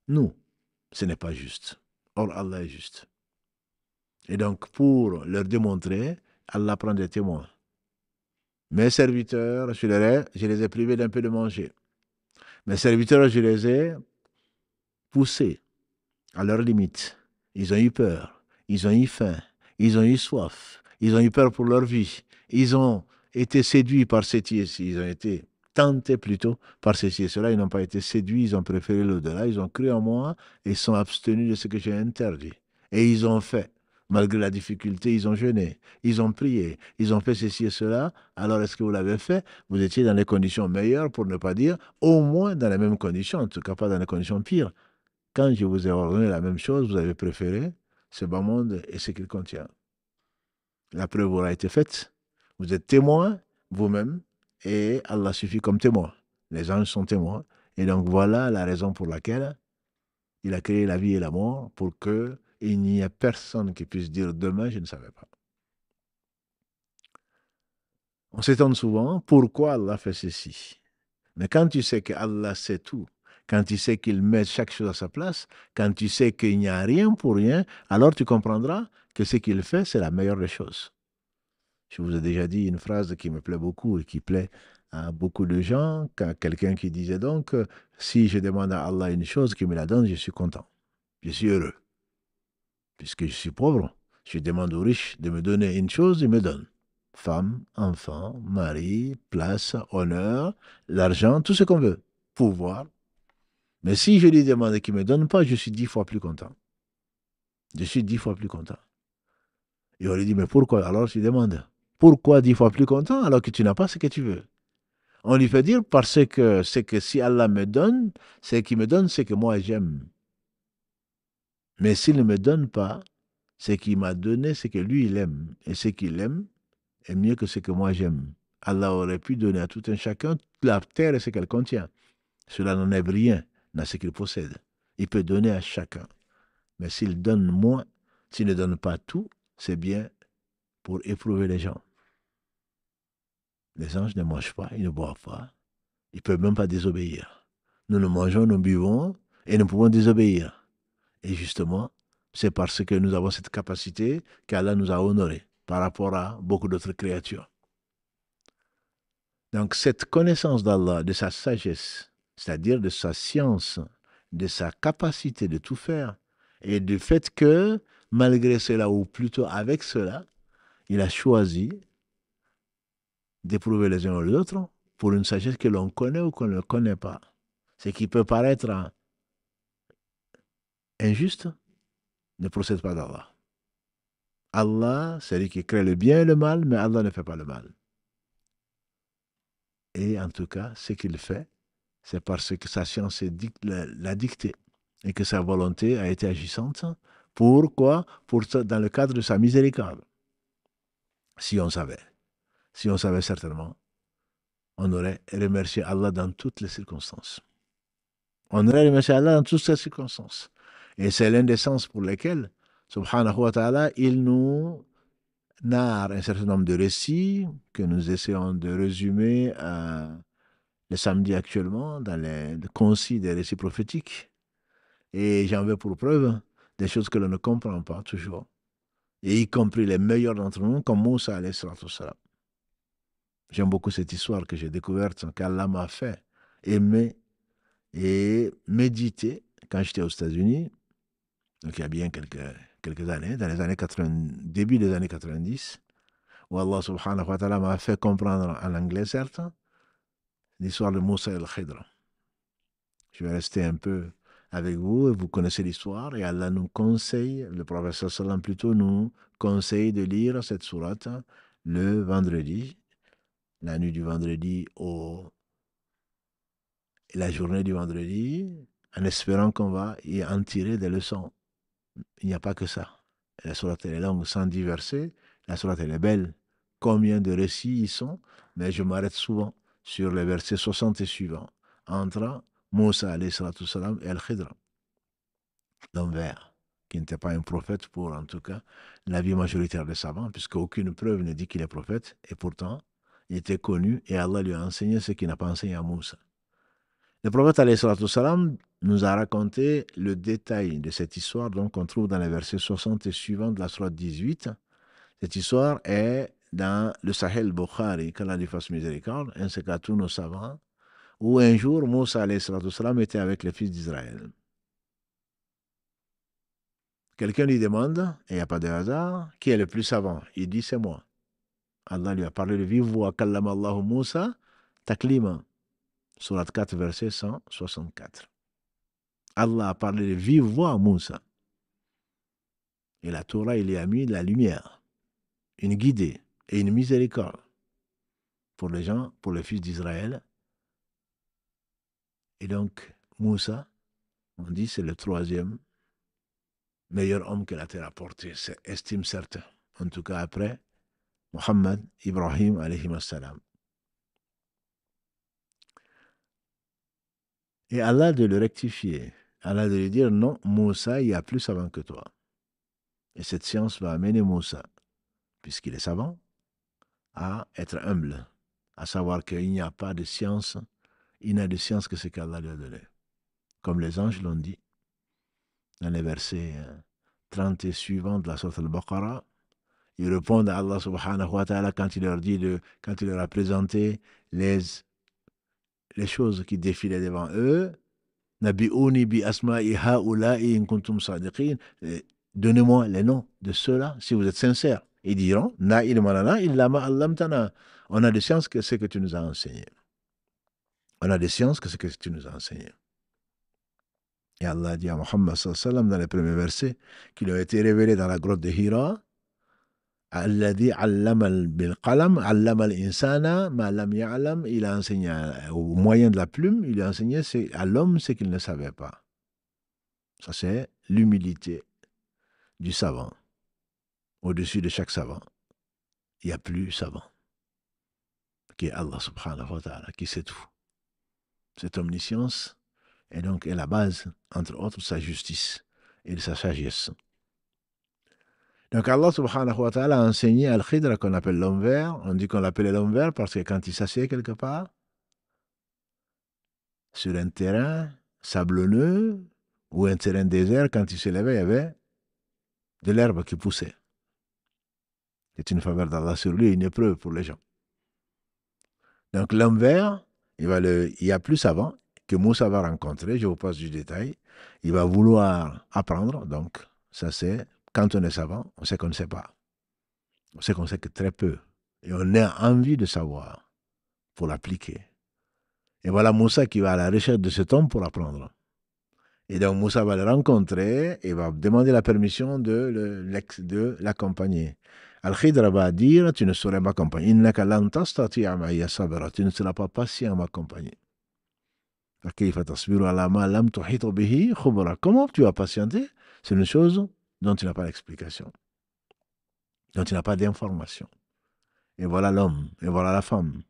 nous? Ce n'est pas juste. Or, Allah est juste. Et donc, pour leur démontrer, Allah prend des témoins. Mes serviteurs, je les ai privés d'un peu de manger. Mes serviteurs, je les ai poussés à leur limite. Ils ont eu peur, ils ont eu faim, ils ont eu soif, ils ont eu peur pour leur vie. Ils ont été séduits par ceci et ci, ils ont été tentés plutôt par ceci et cela. Ils n'ont pas été séduits, ils ont préféré l'au-delà, ils ont cru en moi et sont abstenus de ce que j'ai interdit. Et ils ont fait. Malgré la difficulté, ils ont jeûné, ils ont prié, ils ont fait ceci et cela. Alors, est-ce que vous l'avez fait? Vous étiez dans les conditions meilleures, pour ne pas dire au moins dans les mêmes conditions, en tout cas pas dans les conditions pires. Quand je vous ai ordonné la même chose, vous avez préféré ce bas monde et ce qu'il contient. La preuve aura été faite. Vous êtes témoin vous-même et Allah suffit comme témoin. Les anges sont témoins. Et donc voilà la raison pour laquelle il a créé la vie et la mort, pour qu'il n'y ait personne qui puisse dire demain, je ne savais pas. On s'étonne souvent pourquoi Allah fait ceci. Mais quand tu sais que Allah sait tout, quand tu sais qu'il met chaque chose à sa place, quand tu sais qu'il n'y a rien pour rien, alors tu comprendras que ce qu'il fait, c'est la meilleure des choses. Je vous ai déjà dit une phrase qui me plaît beaucoup et qui plaît à beaucoup de gens, quand quelqu'un qui disait donc, si je demande à Allah une chose, qu'il me la donne, je suis content, je suis heureux. Puisque je suis pauvre, je demande aux riches de me donner une chose, ils me donnent. Femme, enfant, mari, place, honneur, l'argent, tout ce qu'on veut, pouvoir. Mais si je lui demande qu'il ne me donne pas, je suis 10 fois plus content. Je suis 10 fois plus content. Et on lui dit, mais pourquoi? Alors je lui demande, pourquoi 10 fois plus content alors que tu n'as pas ce que tu veux? On lui fait dire, parce que c'est que si Allah me donne, c'est qu'il me donne ce que moi j'aime. Mais s'il ne me donne pas, c'est qu'il m'a donné ce que lui il aime. Et ce qu'il aime est mieux que ce que moi j'aime. Allah aurait pu donner à tout un chacun la terre et ce qu'elle contient. Cela n'enlève rien dans ce qu'il possède. Il peut donner à chacun. Mais s'il donne moins, s'il ne donne pas tout, c'est bien pour éprouver les gens. Les anges ne mangent pas, ils ne boivent pas. Ils ne peuvent même pas désobéir. Nous mangeons, nous buvons et nous pouvons désobéir. Et justement, c'est parce que nous avons cette capacité qu'Allah nous a honorés par rapport à beaucoup d'autres créatures. Donc cette connaissance d'Allah, de sa sagesse, c'est-à-dire de sa science, de sa capacité de tout faire, et du fait que, malgré cela, ou plutôt avec cela, il a choisi d'éprouver les uns aux autres pour une sagesse que l'on connaît ou qu'on ne connaît pas. Ce qui peut paraître injuste ne procède pas d'Allah. Allah, c'est lui qui crée le bien et le mal, mais Allah ne fait pas le mal. Et en tout cas, ce qu'il fait, c'est parce que sa science l'a dicté et que sa volonté a été agissante. Pourquoi? Dans le cadre de sa miséricorde. Si on savait certainement, on aurait remercié Allah dans toutes les circonstances. On aurait remercié Allah dans toutes ces circonstances. Et c'est l'un des sens pour lesquels, subhanahu wa ta'ala, il nous narre un certain nombre de récits que nous essayons de résumer le samedi actuellement dans les concis des récits prophétiques. Et j'en veux pour preuve des choses que l'on ne comprend pas toujours. Et y compris les meilleurs d'entre nous, comme Moussa alayhi salatu wassalam. J'aime beaucoup cette histoire que j'ai découverte, qu'Allah m'a fait aimer et méditer quand j'étais aux États-Unis, donc il y a bien quelques années, dans les années 80, début des années 90, où Allah subhanahu wa ta'ala m'a fait comprendre en anglais, certes, l'histoire de Moussa et le Khidr. Je vais rester un peu avec vous, et vous connaissez l'histoire, et Allah nous conseille, le prophète sallam plutôt nous conseille de lire cette sourate le vendredi, la nuit du vendredi et la journée du vendredi, en espérant qu'on va y en tirer des leçons. Il n'y a pas que ça. La sourate elle est longue, 110 versets, la sourate elle est belle. Combien de récits y sont, mais je m'arrête souvent sur les versets 60 et suivants, entre Moussa alayhi salatu salam et Al-Khidra, l'homme vert, qui n'était pas un prophète pour, en tout cas, l'avis majoritaire des savants, puisque aucune preuve ne dit qu'il est prophète, et pourtant, il était connu, et Allah lui a enseigné ce qu'il n'a pas enseigné à Moussa. Le prophète alayhi salatu salam nous a raconté le détail de cette histoire, donc on trouve dans les versets 60 et suivants de la sourate 18. Cette histoire est dans le Sahel Bukhari, qu'Allah lui fasse miséricorde, ainsi qu'à tous nos savants, où un jour, Moussa alayhi salatu salam était avec les fils d'Israël. Quelqu'un lui demande, et il n'y a pas de hasard, qui est le plus savant? Il dit, c'est moi. Allah lui a parlé de vive voix, kallama Allahu Moussa, taklima, sourate 4, verset 164. Allah a parlé de vive voix à Moussa. Et la Torah, il y a mis la lumière, une guidée et une miséricorde pour les gens, pour les fils d'Israël. Et donc, Moussa, on dit, c'est le troisième meilleur homme que la terre a porté, c'est estime certain. En tout cas, après Mohammed, Ibrahim, alayhi salam. Et Allah de le rectifier, Allah de lui dire, non, Moussa, il y a plus savant que toi. Et cette science va amener Moussa, puisqu'il est savant, à être humble, à savoir qu'il n'y a pas de science, il n'a de science que ce qu'Allah lui a donné. Comme les anges l'ont dit, dans les versets 30 et suivants de la sourate Al-Baqarah, ils répondent à Allah subhanahu wa ta'ala quand il leur dit quand il leur a présenté les choses qui défilaient devant eux. Nabi'uni bi asma'i ha'ula'i in kuntum sadiqin. Donnez-moi les noms de ceux-là si vous êtes sincères. Ils diront, na ilma illa ma allamtana. On a des sciences que ce que tu nous as enseigné. On a des sciences que ce que tu nous as enseigné. Et Allah dit à Muhammad sallallahu alayhi wa sallam dans les premiers versets qui lui ont été révélés dans la grotte de Hira, Alladhi allama bil qalam, allama al-insana ma lam ya'lam, il a enseigné au moyen de la plume, il a enseigné à l'homme ce qu'il ne savait pas. Ça, c'est l'humilité du savant. Au-dessus de chaque savant, il n'y a plus savant, qui est Allah subhanahu wa ta'ala, qui sait tout. Cette omniscience est donc la base, entre autres, de sa justice et de sa sagesse. Donc Allah subhanahu wa ta'ala a enseigné Al-Khidra qu'on appelle l'homme vert. On dit qu'on l'appelait l'homme vert parce que quand il s'assied quelque part, sur un terrain sablonneux ou un terrain désert, quand il se levait, il y avait de l'herbe qui poussait. C'est une faveur d'Allah sur lui, une épreuve pour les gens. Donc l'homme vert, il y a plus savant que Moussa va rencontrer, je vous passe du détail, il va vouloir apprendre, donc ça c'est, quand on est savant, on sait qu'on ne sait pas. On sait qu'on sait que très peu. Et on a envie de savoir pour l'appliquer. Et voilà Moussa qui va à la recherche de cet homme pour apprendre. Et donc Moussa va le rencontrer et va demander la permission de l'accompagner. Al-Khidra va dire, tu ne saurais m'accompagner. Innaka lan tastati'a ma'iya sabra. Tu ne seras pas patient à m'accompagner. Comment tu vas patienter? C'est une chose dont tu n'as pas d'explication, dont tu n'as pas d'information. Et voilà l'homme, et voilà la femme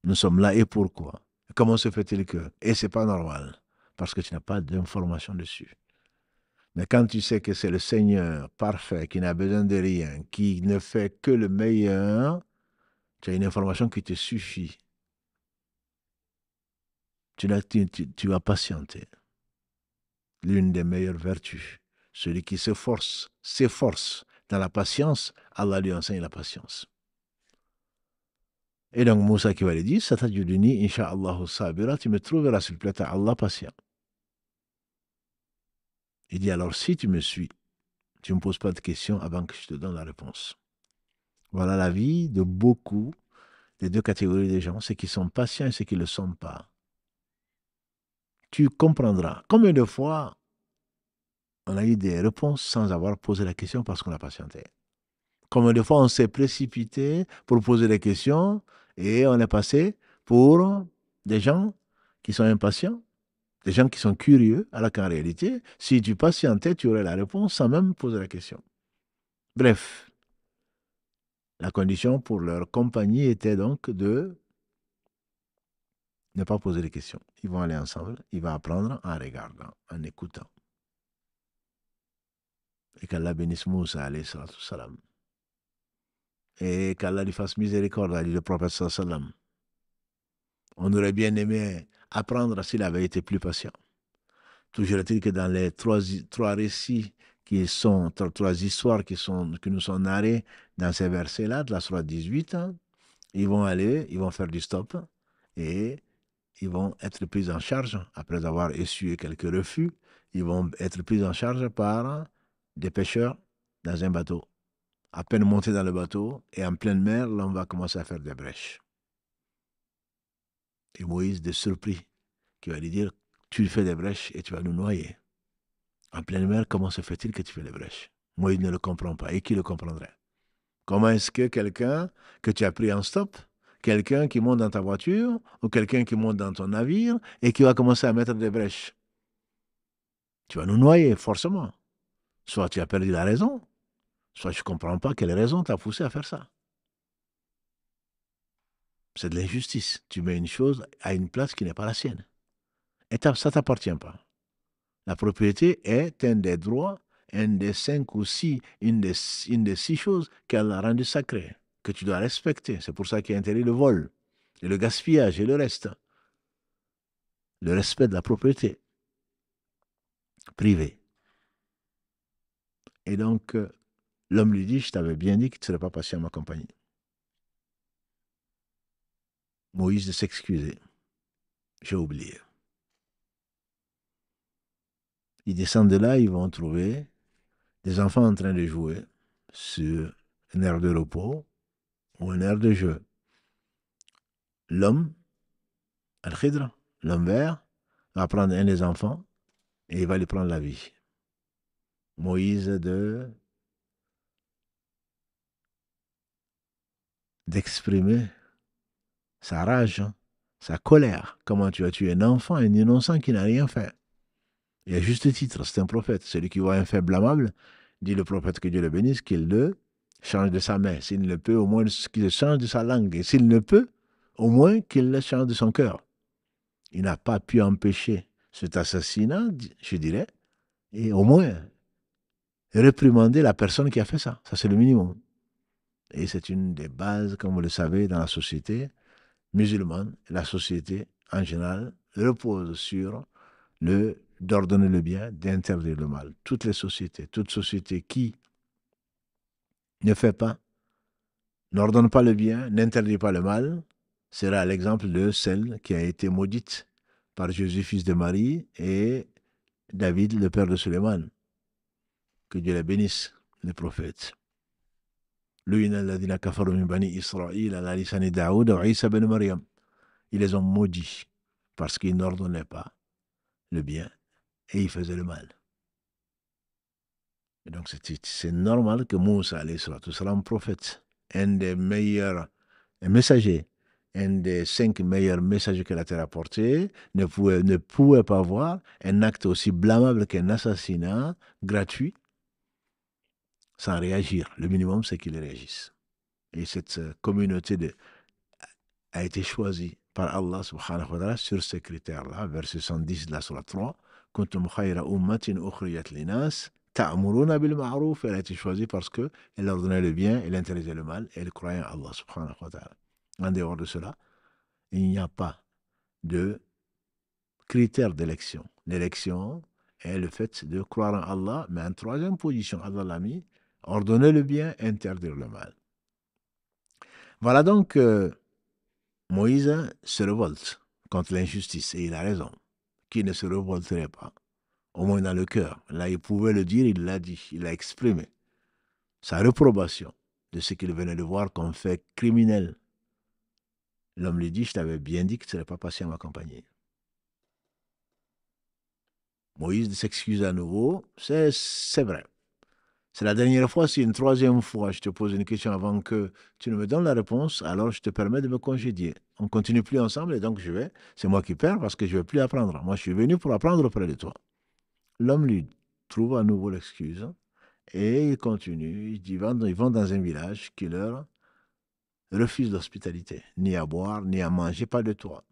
Nous sommes là et pourquoi? Comment se fait-il que? Et c'est pas normal, parce que tu n'as pas d'information dessus. Mais quand tu sais que c'est le Seigneur parfait, qui n'a besoin de rien, qui ne fait que le meilleur, tu as une information qui te suffit. Tu vas patienter. L'une des meilleures vertus. Celui qui s'efforce dans la patience, Allah lui enseigne la patience. Et donc Moussa qui va lui dire, Satajuduni, Inch'Allah sabira, tu me trouveras s'il plaît à Allah patient. Il dit alors si tu me suis, tu ne me poses pas de questions avant que je te donne la réponse. Voilà la vie de beaucoup des deux catégories de gens, ceux qui sont patients et ceux qui ne le sont pas. Tu comprendras. Combien de fois on a eu des réponses sans avoir posé la question parce qu'on a patienté? Combien de fois on s'est précipité pour poser des questions et on est passé pour des gens qui sont impatients, des gens qui sont curieux, alors qu'en réalité, si tu patientais, tu aurais la réponse sans même poser la question. Bref, la condition pour leur compagnie était donc de ne pas poser de questions. Ils vont aller ensemble, ils vont apprendre en regardant, en écoutant. Et qu'Allah bénisse Moussa, alayhi salatu salam. Et qu'Allah lui fasse miséricorde, a dit le prophète sallam. On aurait bien aimé apprendre s'il avait été plus patient. Toujours est-il que dans les trois récits qui sont, trois histoires qui nous sont narrées dans ces versets-là, de la Sourate 18, hein, ils vont aller, ils vont faire du stop et ils vont être pris en charge, après avoir essuyé quelques refus, ils vont être pris en charge par des pêcheurs dans un bateau. À peine monté dans le bateau et en pleine mer, là, on va commencer à faire des brèches. Et Moïse, de surpris, qui va lui dire, tu fais des brèches et tu vas nous noyer. En pleine mer, comment se fait-il que tu fais des brèches? Moïse ne le comprend pas. Et qui le comprendrait? Comment est-ce que quelqu'un que tu as pris en stop, quelqu'un qui monte dans ta voiture ou quelqu'un qui monte dans ton navire et qui va commencer à mettre des brèches? Tu vas nous noyer, forcément. Soit tu as perdu la raison, soit je ne comprends pas quelle raison t'a poussé à faire ça. C'est de l'injustice. Tu mets une chose à une place qui n'est pas la sienne. Et ça ne t'appartient pas. La propriété est un des droits, un des 5 ou 6, une des 6 choses qu'elle a rendu sacrées, que tu dois respecter. C'est pour ça qu'il y a interdit le vol, et le gaspillage et le reste. Le respect de la propriété privée. Et donc, l'homme lui dit, je t'avais bien dit que tu ne serais pas patient à ma compagnie. Moïse de s'excuser. J'ai oublié. Ils descendent de là, ils vont trouver des enfants en train de jouer sur une aire de repos ou une aire de jeu. L'homme, Al-Khidra, l'homme vert, va prendre un des enfants et il va lui prendre la vie. Moïse d'exprimer sa rage, hein, sa colère. Comment tu as tué un enfant, un innocent qui n'a rien fait? Et à juste titre, c'est un prophète. Celui qui voit un fait blâmable, dit le prophète que Dieu le bénisse, qu'il le change de sa main. S'il ne le peut, au moins qu'il le change de sa langue. Et s'il ne peut, au moins qu'il le change de son cœur. Il n'a pas pu empêcher cet assassinat, je dirais, et au moins réprimander la personne qui a fait ça. Ça, c'est le minimum. Et c'est une des bases, comme vous le savez, dans la société musulmane, la société en général repose sur d'ordonner le bien, d'interdire le mal. Toutes les sociétés, toute société qui ne fait pas, n'ordonne pas le bien, n'interdit pas le mal, sera l'exemple de celle qui a été maudite par Jésus, fils de Marie, et David, le père de Suleiman. Que Dieu les bénisse, les prophètes. Ils les ont maudits parce qu'ils n'ordonnaient pas le bien et ils faisaient le mal. Et donc c'est normal que Moussa, un prophète, un des meilleurs messagers, un des 5 meilleurs messagers que la terre a portés, ne pouvait pas voir un acte aussi blâmable qu'un assassinat gratuit sans réagir. Le minimum, c'est qu'ils réagissent. Et cette communauté a été choisi par Allah subhanahu wa ta'ala sur ces critères-là, verset 110 de la Sourate 3. Kuntum khayra ummatin ukhriyat linas, ta'muruna bil ma'ruf. Elle a été choisie parce qu'elle ordonnait le bien, elle interdisait le mal, et elle croyait en Allah subhanahu wa ta'ala. En dehors de cela, il n'y a pas de critère d'élection. L'élection est le fait de croire en Allah, mais en troisième position, Allah l'a mis, ordonner le bien, interdire le mal. Voilà donc Moïse se révolte contre l'injustice, et il a raison. Qui ne se révolterait pas, au moins dans le cœur. Là, il pouvait le dire, il l'a dit, il a exprimé sa réprobation de ce qu'il venait de voir comme fait criminel. L'homme lui dit, je t'avais bien dit que tu n'allais pas passer à m'accompagner. Moïse s'excuse à nouveau, c'est vrai. C'est la dernière fois, si une troisième fois je te pose une question avant que tu ne me donnes la réponse, alors je te permets de me congédier. On ne continue plus ensemble et donc c'est moi qui perds parce que je ne vais plus apprendre. Moi, je suis venu pour apprendre auprès de toi. L'homme lui trouve à nouveau l'excuse et il continue. Ils vont dans un village qui leur refuse l'hospitalité, ni à boire, ni à manger, pas de toi.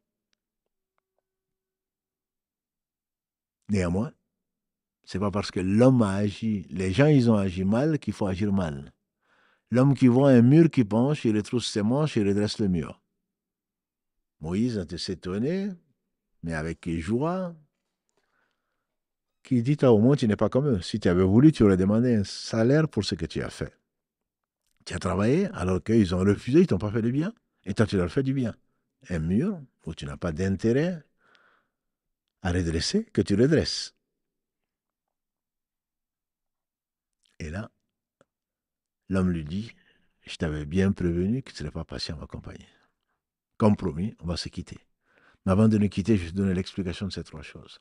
Néanmoins, c'est pas parce que l'homme a agi, les gens ils ont agi mal qu'il faut agir mal. L'homme qui voit un mur qui penche, il retrousse ses manches et redresse le mur. Moïse a été s'étonner, mais avec joie, qui dit au moins tu n'es pas comme eux. Si tu avais voulu, tu aurais demandé un salaire pour ce que tu as fait. Tu as travaillé alors qu'ils ont refusé, ils t'ont pas fait du bien. Et toi, tu leur fais du bien. Un mur où tu n'as pas d'intérêt à redresser, que tu redresses. Et là, l'homme lui dit, je t'avais bien prévenu que tu n'es pas patient à m'accompagner. Comme promis, on va se quitter. Mais avant de nous quitter, je vais te donner l'explication de ces trois choses.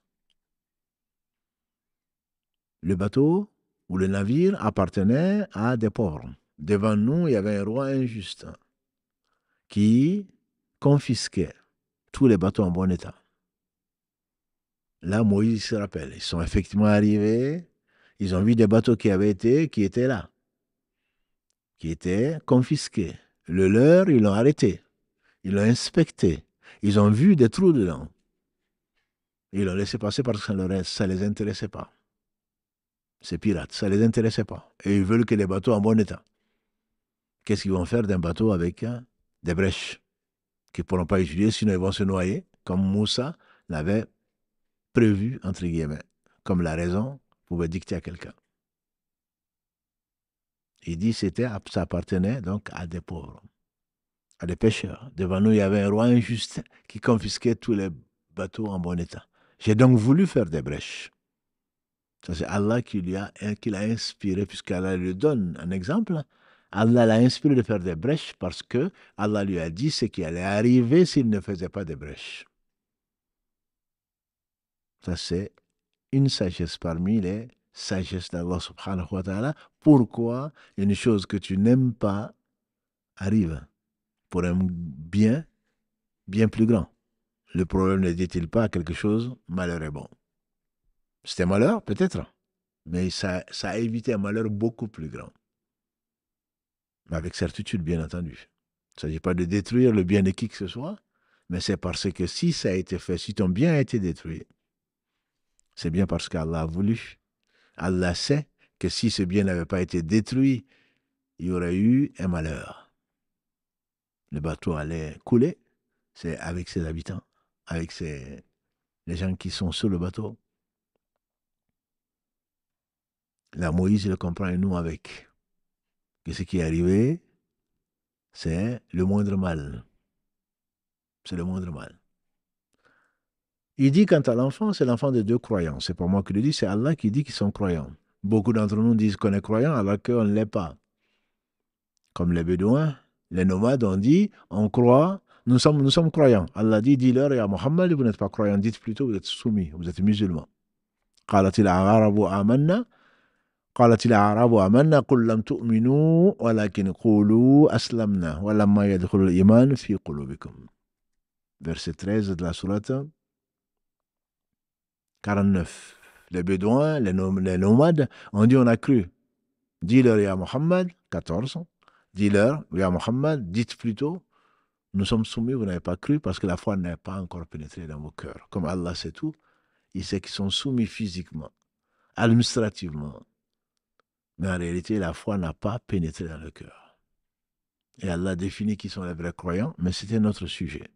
Le bateau ou le navire appartenait à des pauvres. Devant nous, il y avait un roi injuste qui confisquait tous les bateaux en bon état. Là, Moïse se rappelle. Ils sont effectivement arrivés. Ils ont vu des bateaux qui étaient là, qui étaient confisqués. Le leur, ils l'ont arrêté. Ils l'ont inspecté. Ils ont vu des trous dedans. Ils l'ont laissé passer parce que ça ne les intéressait pas. Ces pirates, ça ne les intéressait pas. Et ils veulent que les bateaux en bon état. Qu'est-ce qu'ils vont faire d'un bateau avec des brèches qu'ils ne pourront pas utiliser, sinon ils vont se noyer, comme Moussa l'avait prévu, entre guillemets, comme la raison pouvait dicter à quelqu'un. Il dit que ça appartenait donc à des pauvres, à des pêcheurs. Devant nous, il y avait un roi injuste qui confisquait tous les bateaux en bon état. J'ai donc voulu faire des brèches. Ça, c'est Allah qui l'a inspiré, puisqu'Allah lui donne un exemple. Allah l'a inspiré de faire des brèches parce que Allah lui a dit ce qui allait arriver s'il ne faisait pas de brèches. Ça, c'est une sagesse parmi les sagesses d'Allah subhanahu wa ta'ala. Pourquoi une chose que tu n'aimes pas arrive pour un bien plus grand? Le problème ne dit-il pas quelque chose, malheur est bon. C'était malheur, peut-être, mais ça a évité un malheur beaucoup plus grand. Avec certitude, bien entendu. Il ne s'agit pas de détruire le bien de qui que ce soit, mais c'est parce que si ça a été fait, si ton bien a été détruit, c'est bien parce qu'Allah a voulu. Allah sait que si ce bien n'avait pas été détruit, il y aurait eu un malheur. Le bateau allait couler, c'est avec ses habitants, avec les gens qui sont sur le bateau. Là, Moïse le comprend et nous avec. Que ce qui est arrivé, c'est le moindre mal. C'est le moindre mal. Il dit quant à l'enfant, c'est l'enfant de deux croyants. C'est pas moi qui le dis, c'est Allah qui dit qu'ils sont croyants. Beaucoup d'entre nous disent qu'on est croyant alors qu'on ne l'est pas. Comme les Bédouins, les nomades ont dit, on croit, nous sommes croyants. Allah dit, dis-leur, et à Mohammed, vous n'êtes pas croyants, dites plutôt, vous êtes soumis, vous êtes musulmans. قالت الأعراب آمنا قالت الأعراب آمنا قل لم تؤمنوا ولكن قولوا أسلمنا ولما يدخل الإيمان في قلوبكم. Verset 13 de la sourate 49. Les Bédouins, les nomades ont dit on a cru. Dis-leur, ya Mohammed, 14. Dis-leur, ya Mohammed, dites plutôt, Nous sommes soumis, vous n'avez pas cru parce que la foi n'a pas encore pénétré dans vos cœurs. Comme Allah sait tout, il sait qu'ils sont soumis physiquement, administrativement. Mais en réalité, la foi n'a pas pénétré dans le cœur. Et Allah définit qui sont les vrais croyants, mais c'était notre sujet.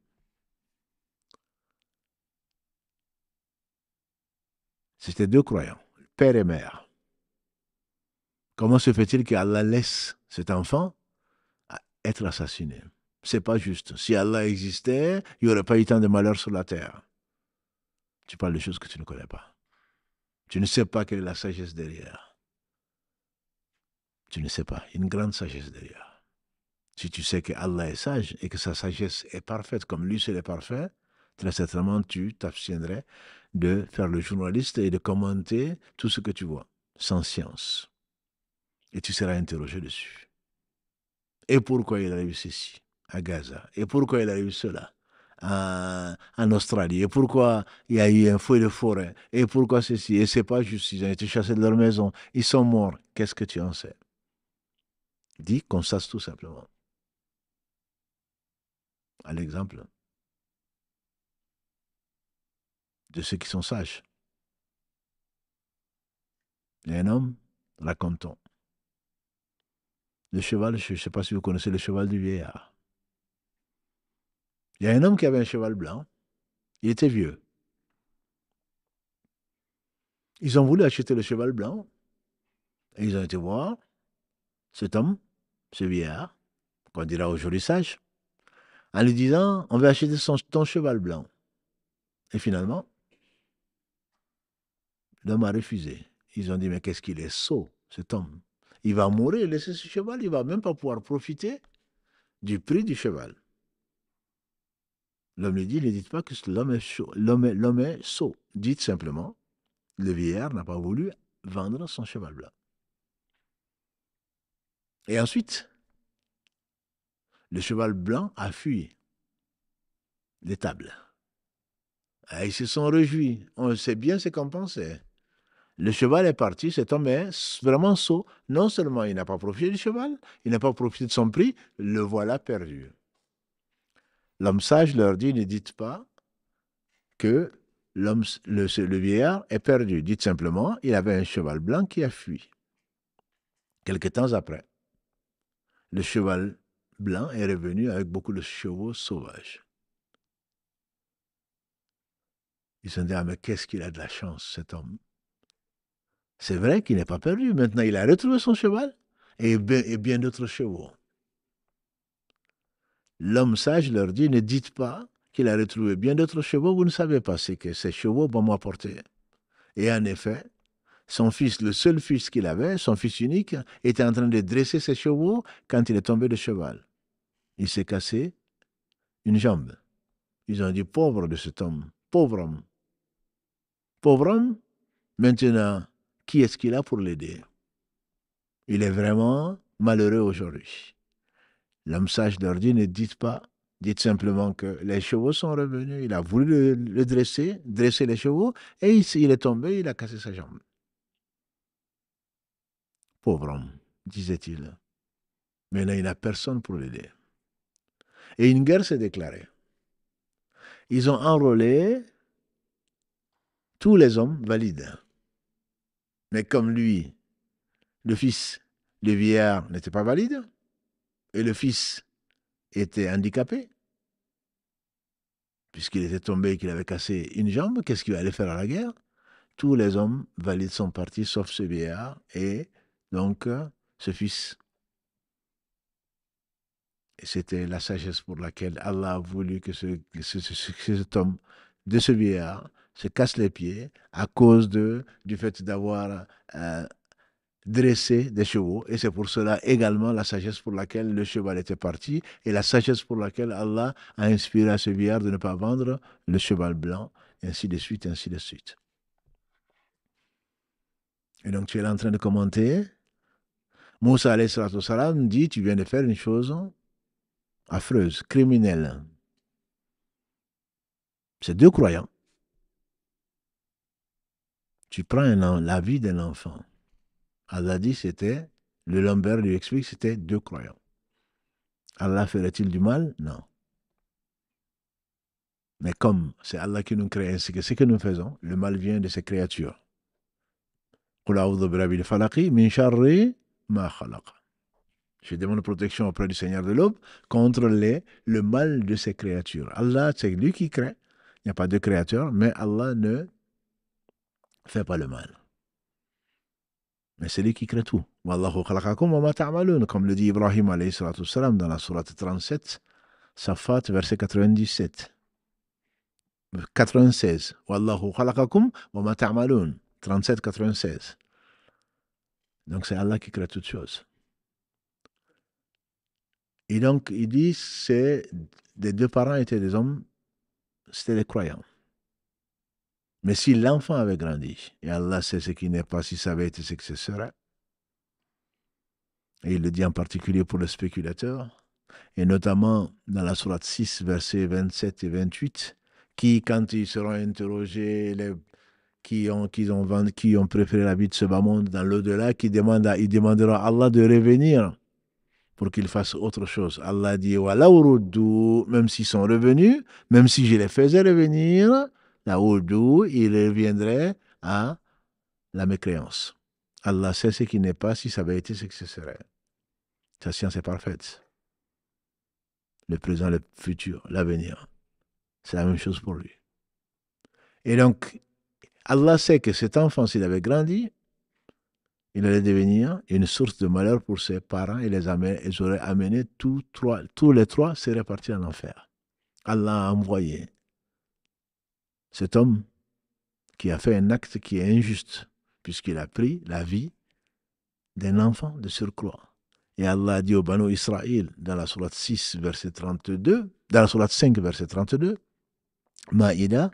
C'était deux croyants, père et mère. Comment se fait-il qu'Allah laisse cet enfant être assassiné? C'est pas juste. Si Allah existait, il n'y aurait pas eu tant de malheurs sur la terre. Tu parles de choses que tu ne connais pas. Tu ne sais pas quelle est la sagesse derrière. Tu ne sais pas. Il y a une grande sagesse derrière. Si tu sais que Allah est sage et que sa sagesse est parfaite comme lui seul est parfait, très certainement tu t'abstiendrais de faire le journaliste et de commenter tout ce que tu vois, sans science. Et tu seras interrogé dessus. Et pourquoi il arrive ceci à Gaza? Et pourquoi il arrive cela en Australie? Et pourquoi il y a eu un feu de forêt? Et pourquoi ceci? Et c'est pas juste, ils ont été chassés de leur maison, ils sont morts. Qu'est-ce que tu en sais? Dis qu'on sache tout simplement. À l'exemple de ceux qui sont sages. Il y a un homme, raconte-t-on. Le cheval, je ne sais pas si vous connaissez le cheval du vieillard. Il y a un homme qui avait un cheval blanc. Il était vieux. Ils ont voulu acheter le cheval blanc. Et ils ont été voir cet homme, ce vieillard, qu'on dira aujourd'hui sage, en lui disant, on va acheter ton cheval blanc. Et finalement, l'homme a refusé. Ils ont dit, mais qu'est-ce qu'il est sot, cet homme. Il va mourir, laisser ce cheval, il ne va même pas pouvoir profiter du prix du cheval. L'homme lui dit, ne dites pas que l'homme est sot. Dites simplement, le vieillard n'a pas voulu vendre son cheval blanc. Et ensuite, le cheval blanc a fui l'étable. Et ils se sont réjouis. On sait bien ce qu'on pensait. Le cheval est parti, cet homme est vraiment sot. Non seulement il n'a pas profité du cheval, il n'a pas profité de son prix, le voilà perdu. L'homme sage leur dit, ne dites pas que le vieillard est perdu. Dites simplement, il avait un cheval blanc qui a fui. Quelque temps après, le cheval blanc est revenu avec beaucoup de chevaux sauvages. Ils se sont dit, ah, mais qu'est-ce qu'il a de la chance, cet homme. C'est vrai qu'il n'est pas perdu. Maintenant, il a retrouvé son cheval et bien d'autres chevaux. L'homme sage leur dit, ne dites pas qu'il a retrouvé bien d'autres chevaux, vous ne savez pas ce que ces chevaux vont m'apporter. Et en effet, son fils, le seul fils qu'il avait, son fils unique, était en train de dresser ses chevaux quand il est tombé de cheval. Il s'est cassé une jambe. Ils ont dit, pauvre de cet homme, pauvre homme. Pauvre homme, maintenant, qui est-ce qu'il a pour l'aider? Il est vraiment malheureux aujourd'hui. L'homme sage leur dit, ne dites pas, dites simplement que les chevaux sont revenus. Il a voulu le dresser les chevaux, et il est tombé, il a cassé sa jambe. Pauvre homme, disait-il. Maintenant, il n'a personne pour l'aider. Et une guerre s'est déclarée. Ils ont enrôlé tous les hommes valides. Mais comme lui, le fils, le vieillard, n'était pas valide, et le fils était handicapé, puisqu'il était tombé et qu'il avait cassé une jambe, qu'est-ce qu'il allait faire à la guerre? Tous les hommes valides sont partis, sauf ce vieillard et donc ce fils. Et c'était la sagesse pour laquelle Allah a voulu que cet homme de ce vieillard se casse les pieds à cause du fait d'avoir dressé des chevaux. Et c'est pour cela également la sagesse pour laquelle le cheval était parti et la sagesse pour laquelle Allah a inspiré à ce vieillard de ne pas vendre le cheval blanc, et ainsi de suite, ainsi de suite. Et donc tu es là en train de commenter. Moussa alayhi salam dit, tu viens de faire une chose affreuse, criminelle. C'est deux croyants. Tu prends la vie d'un enfant. Allah dit c'était, le Lambert lui explique, c'était deux croyants. Allah ferait-il du mal? Non. Mais comme c'est Allah qui nous crée ainsi que ce que nous faisons, le mal vient de ces créatures. قُلْ أَعُوذُ بِرَبِّ الْفَلَقِ مِنْ شَرِّ مَا خَلَقَ. Je demande protection auprès du Seigneur de l'aube contre le mal de ces créatures. Allah, c'est lui qui crée. Il n'y a pas de créateur, mais Allah ne fait pas le mal. Mais c'est lui qui crée tout. Wallahu khalaqakum wa ma ta'malun, comme le dit Ibrahim alayhi salatu wassalam dans la sourate 37, Safat, verset 97. 96. Wallahu khalaqakum wa ma ta'malun. 37, 96. Donc c'est Allah qui crée toutes choses. Et donc, il dit, les deux parents étaient des hommes, c'était des croyants. Mais si l'enfant avait grandi, et Allah sait ce qui n'est pas, si ça avait été ce que ce serait, et il le dit en particulier pour le spéculateur, et notamment dans la sourate 6, versets 27 et 28, qui, quand ils seront interrogés, qui ont préféré la vie de ce bas monde dans l'au-delà, ils demanderont à Allah de revenir pour qu'ils fassent autre chose. Allah dit, même s'ils sont revenus, même si je les faisais revenir, la Oudou, ils reviendraient à la mécréance. Allah sait ce qui n'est pas, si ça avait été ce que ce serait. Sa science est parfaite. Le présent, le futur, l'avenir. C'est la même chose pour lui. Et donc, Allah sait que cet enfant, s'il avait grandi, il allait devenir une source de malheur pour ses parents et ils auraient amené tous les trois seraient partis en enfer. Allah a envoyé cet homme qui a fait un acte qui est injuste, puisqu'il a pris la vie d'un enfant de surcroît. Et Allah a dit au Banu Israël, dans la sourate 6, verset 32, dans la sourate 5, verset 32, Maïda,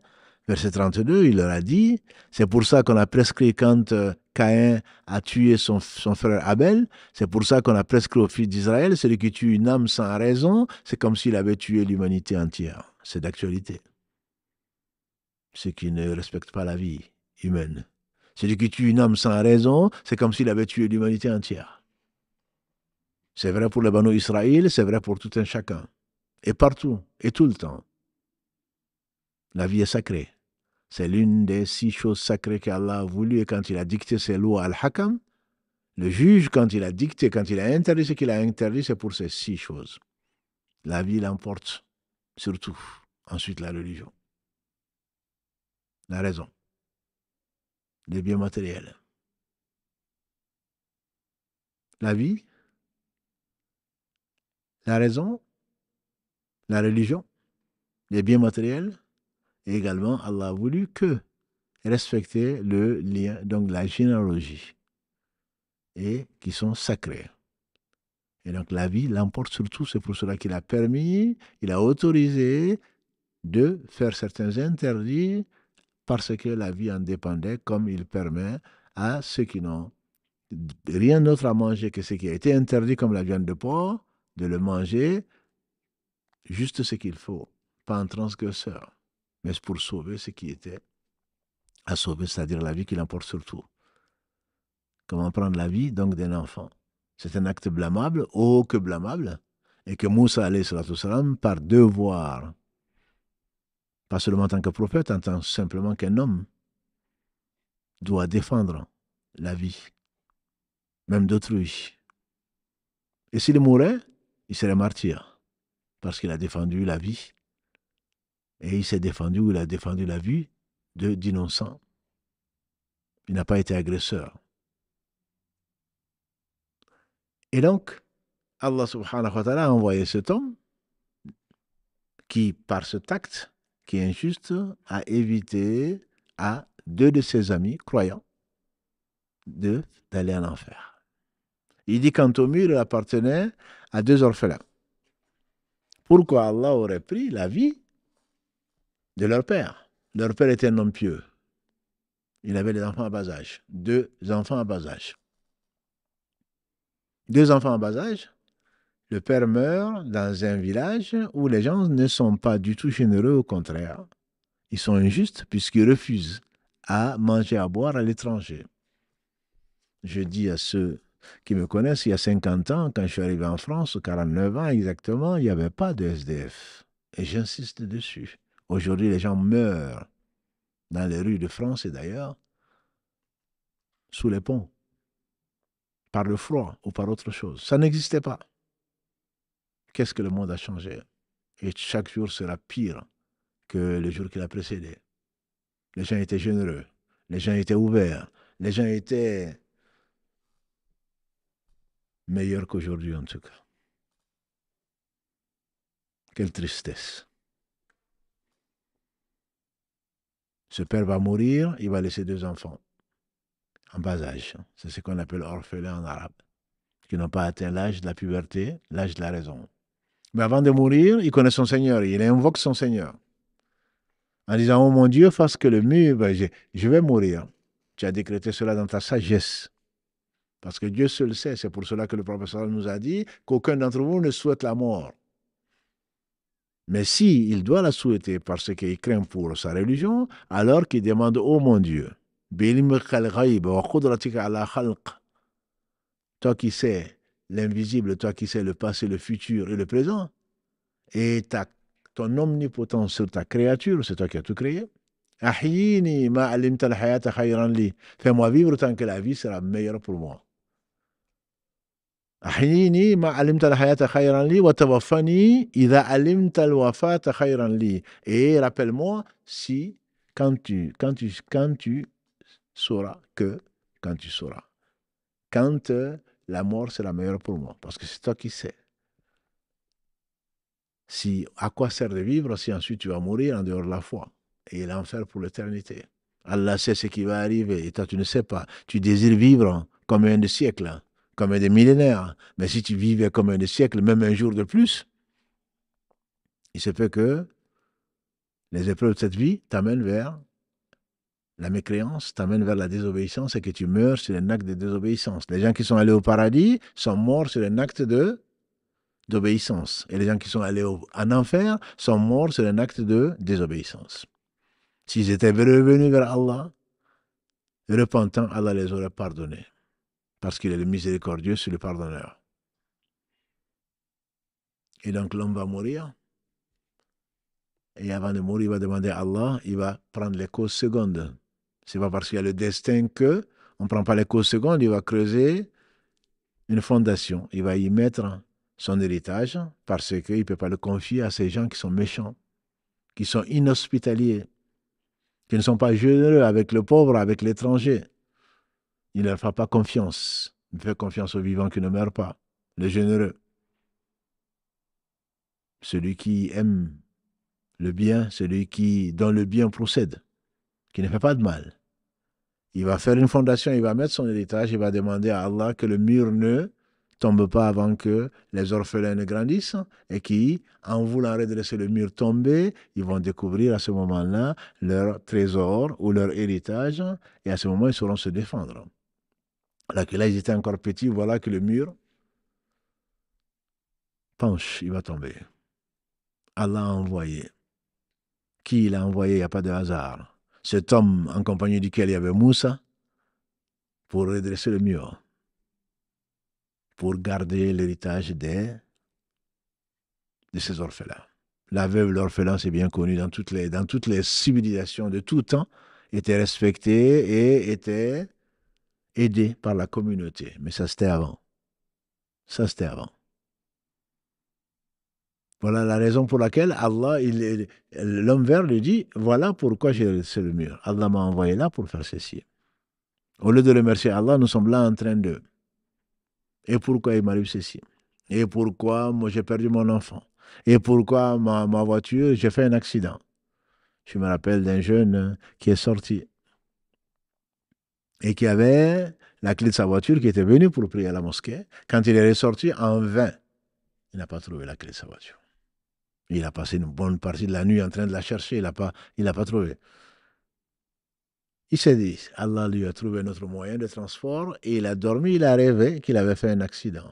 verset 32, il leur a dit, c'est pour ça qu'on a prescrit quand Caïn a tué son frère Abel, c'est pour ça qu'on a prescrit au fils d'Israël, celui qui tue une âme sans raison, c'est comme s'il avait tué l'humanité entière. C'est d'actualité. Ceux qui ne respectent pas la vie humaine. Celui qui tue une âme sans raison, c'est comme s'il avait tué l'humanité entière. C'est vrai pour le Banu Israël, c'est vrai pour tout un chacun. Et partout, et tout le temps. La vie est sacrée. C'est l'une des 6 choses sacrées qu'Allah a voulu, et quand il a dicté ses lois al-Hakam, le juge, quand il a dicté, quand il a interdit ce qu'il a interdit, c'est pour ces 6 choses. La vie l'emporte, surtout. Ensuite, la religion. La raison. Les biens matériels. La vie, la raison, la religion, les biens matériels, et également, Allah a voulu que respecter le lien, donc la généalogie, et qui sont sacrés. Et donc la vie l'emporte surtout, c'est pour cela qu'il a permis, il a autorisé de faire certains interdits parce que la vie en dépendait, comme il permet à ceux qui n'ont rien d'autre à manger que ce qui a été interdit, comme la viande de porc, de le manger juste ce qu'il faut, pas en transgresseur, mais pour sauver ce qui était à sauver, c'est-à-dire la vie qui l'emporte surtout. Comment prendre la vie donc d'un enfant? C'est un acte blâmable, oh que blâmable, et que Moussa, alayhi salatu wassalam, par devoir, pas seulement en tant que prophète, en tant simplement qu'un homme, doit défendre la vie, même d'autrui. Et s'il mourait, il serait martyr, parce qu'il a défendu la vie, et il s'est défendu, ou il a défendu la vie d'innocents. Il n'a pas été agresseur. Et donc, Allah subhanahu wa ta'ala a envoyé cet homme qui, par cet acte, qui est injuste, a évité à 2 de ses amis croyants d'aller en enfer. Il dit qu'en Tomur, il appartenait à 2 orphelins. Pourquoi Allah aurait pris la vie de leur père? Leur père était un homme pieux. Il avait des enfants à bas âge. 2 enfants à bas âge. 2 enfants à bas âge. Le père meurt dans un village où les gens ne sont pas du tout généreux, au contraire. Ils sont injustes puisqu'ils refusent à manger, à boire à l'étranger. Je dis à ceux qui me connaissent, il y a 50 ans, quand je suis arrivé en France, 49 ans exactement, il n'y avait pas de SDF. Et j'insiste dessus. Aujourd'hui, les gens meurent dans les rues de France et d'ailleurs, sous les ponts, par le froid ou par autre chose. Ça n'existait pas. Qu'est-ce que le monde a changé? Et chaque jour sera pire que le jour qui l'a précédé. Les gens étaient généreux, les gens étaient ouverts, les gens étaient meilleurs qu'aujourd'hui en tout cas. Quelle tristesse. Ce père va mourir, il va laisser 2 enfants en bas âge. C'est ce qu'on appelle orphelins en arabe, qui n'ont pas atteint l'âge de la puberté, l'âge de la raison. Mais avant de mourir, il connaît son Seigneur, il invoque son Seigneur en disant, oh mon Dieu, fasse que le mur, je vais mourir. Tu as décrété cela dans ta sagesse. Parce que Dieu seul sait. C'est pour cela que le professeur nous a dit qu'aucun d'entre vous ne souhaite la mort. Mais si il doit la souhaiter parce qu'il craint pour sa religion, alors qu'il demande, oh mon Dieu, toi qui sais l'invisible, toi qui sais le passé, le futur et le présent, et ton omnipotence sur ta créature, c'est toi qui as tout créé. Fais-moi vivre tant que la vie sera meilleure pour moi. أحييني ما علمت الحياة خيرا لي وتوفني إذا علمت الوفاة خيرا لي. Et rappelle-moi si, quand tu sauras que, quand tu sauras, quand la mort sera meilleure pour moi, parce que c'est toi qui sais. Si, à quoi sert de vivre si ensuite tu vas mourir en dehors de la foi et l'enfer pour l'éternité. Allah sait ce qui va arriver et toi tu ne sais pas. Tu désires vivre combien de siècles, combien de millénaires. Mais si tu vivais combien de siècles, même un jour de plus, il se peut que les épreuves de cette vie t'amènent vers la mécréance, t'amènent vers la désobéissance et que tu meurs sur un acte de désobéissance. Les gens qui sont allés au paradis sont morts sur un acte d'obéissance. Et les gens qui sont allés en enfer sont morts sur un acte de désobéissance. S'ils étaient revenus vers Allah, repentants, Allah les aurait pardonnés. Parce qu'il est le miséricordieux, c'est le pardonneur. Et donc l'homme va mourir. Et avant de mourir, il va demander à Allah, il va prendre les causes secondes. C'est pas parce qu'il y a le destin que on ne prend pas les causes secondes, il va creuser une fondation. Il va y mettre son héritage parce qu'il ne peut pas le confier à ces gens qui sont méchants, qui sont inhospitaliers, qui ne sont pas généreux avec le pauvre, avec l'étranger. Il ne leur fera pas confiance. Il fait confiance aux vivants qui ne meurent pas, les généreux. Celui qui aime le bien, celui dont le bien procède, qui ne fait pas de mal. Il va faire une fondation, il va mettre son héritage, il va demander à Allah que le mur ne tombe pas avant que les orphelins ne grandissent et qui, en voulant redresser le mur tombé, ils vont découvrir à ce moment-là leur trésor ou leur héritage et à ce moment, ils sauront se défendre. Alors que là, ils étaient encore petits, voilà que le mur penche, il va tomber. Allah a envoyé. Qui il a envoyé, il n'y a pas de hasard. Cet homme en compagnie duquel il y avait Moussa pour redresser le mur, pour garder l'héritage de ces orphelins. La veuve, l'orphelin, c'est bien connu dans toutes les civilisations de tout temps, était respecté et était aidé par la communauté. Mais ça, c'était avant. Ça, c'était avant. Voilà la raison pour laquelle Allah, l'homme vert lui dit, voilà pourquoi j'ai redressé le mur. Allah m'a envoyé là pour faire ceci. Au lieu de remercier Allah, nous sommes là en train de... Et pourquoi il m'arrive ceci? Et pourquoi moi j'ai perdu mon enfant? Et pourquoi ma voiture, j'ai fait un accident? Je me rappelle d'un jeune qui est sorti et qui avait la clé de sa voiture, qui était venu pour prier à la mosquée. Quand il est ressorti, en vain, il n'a pas trouvé la clé de sa voiture. Il a passé une bonne partie de la nuit en train de la chercher, il n'a pas trouvé. Il s'est dit, Allah lui a trouvé notre moyen de transport et il a dormi, il a rêvé qu'il avait fait un accident.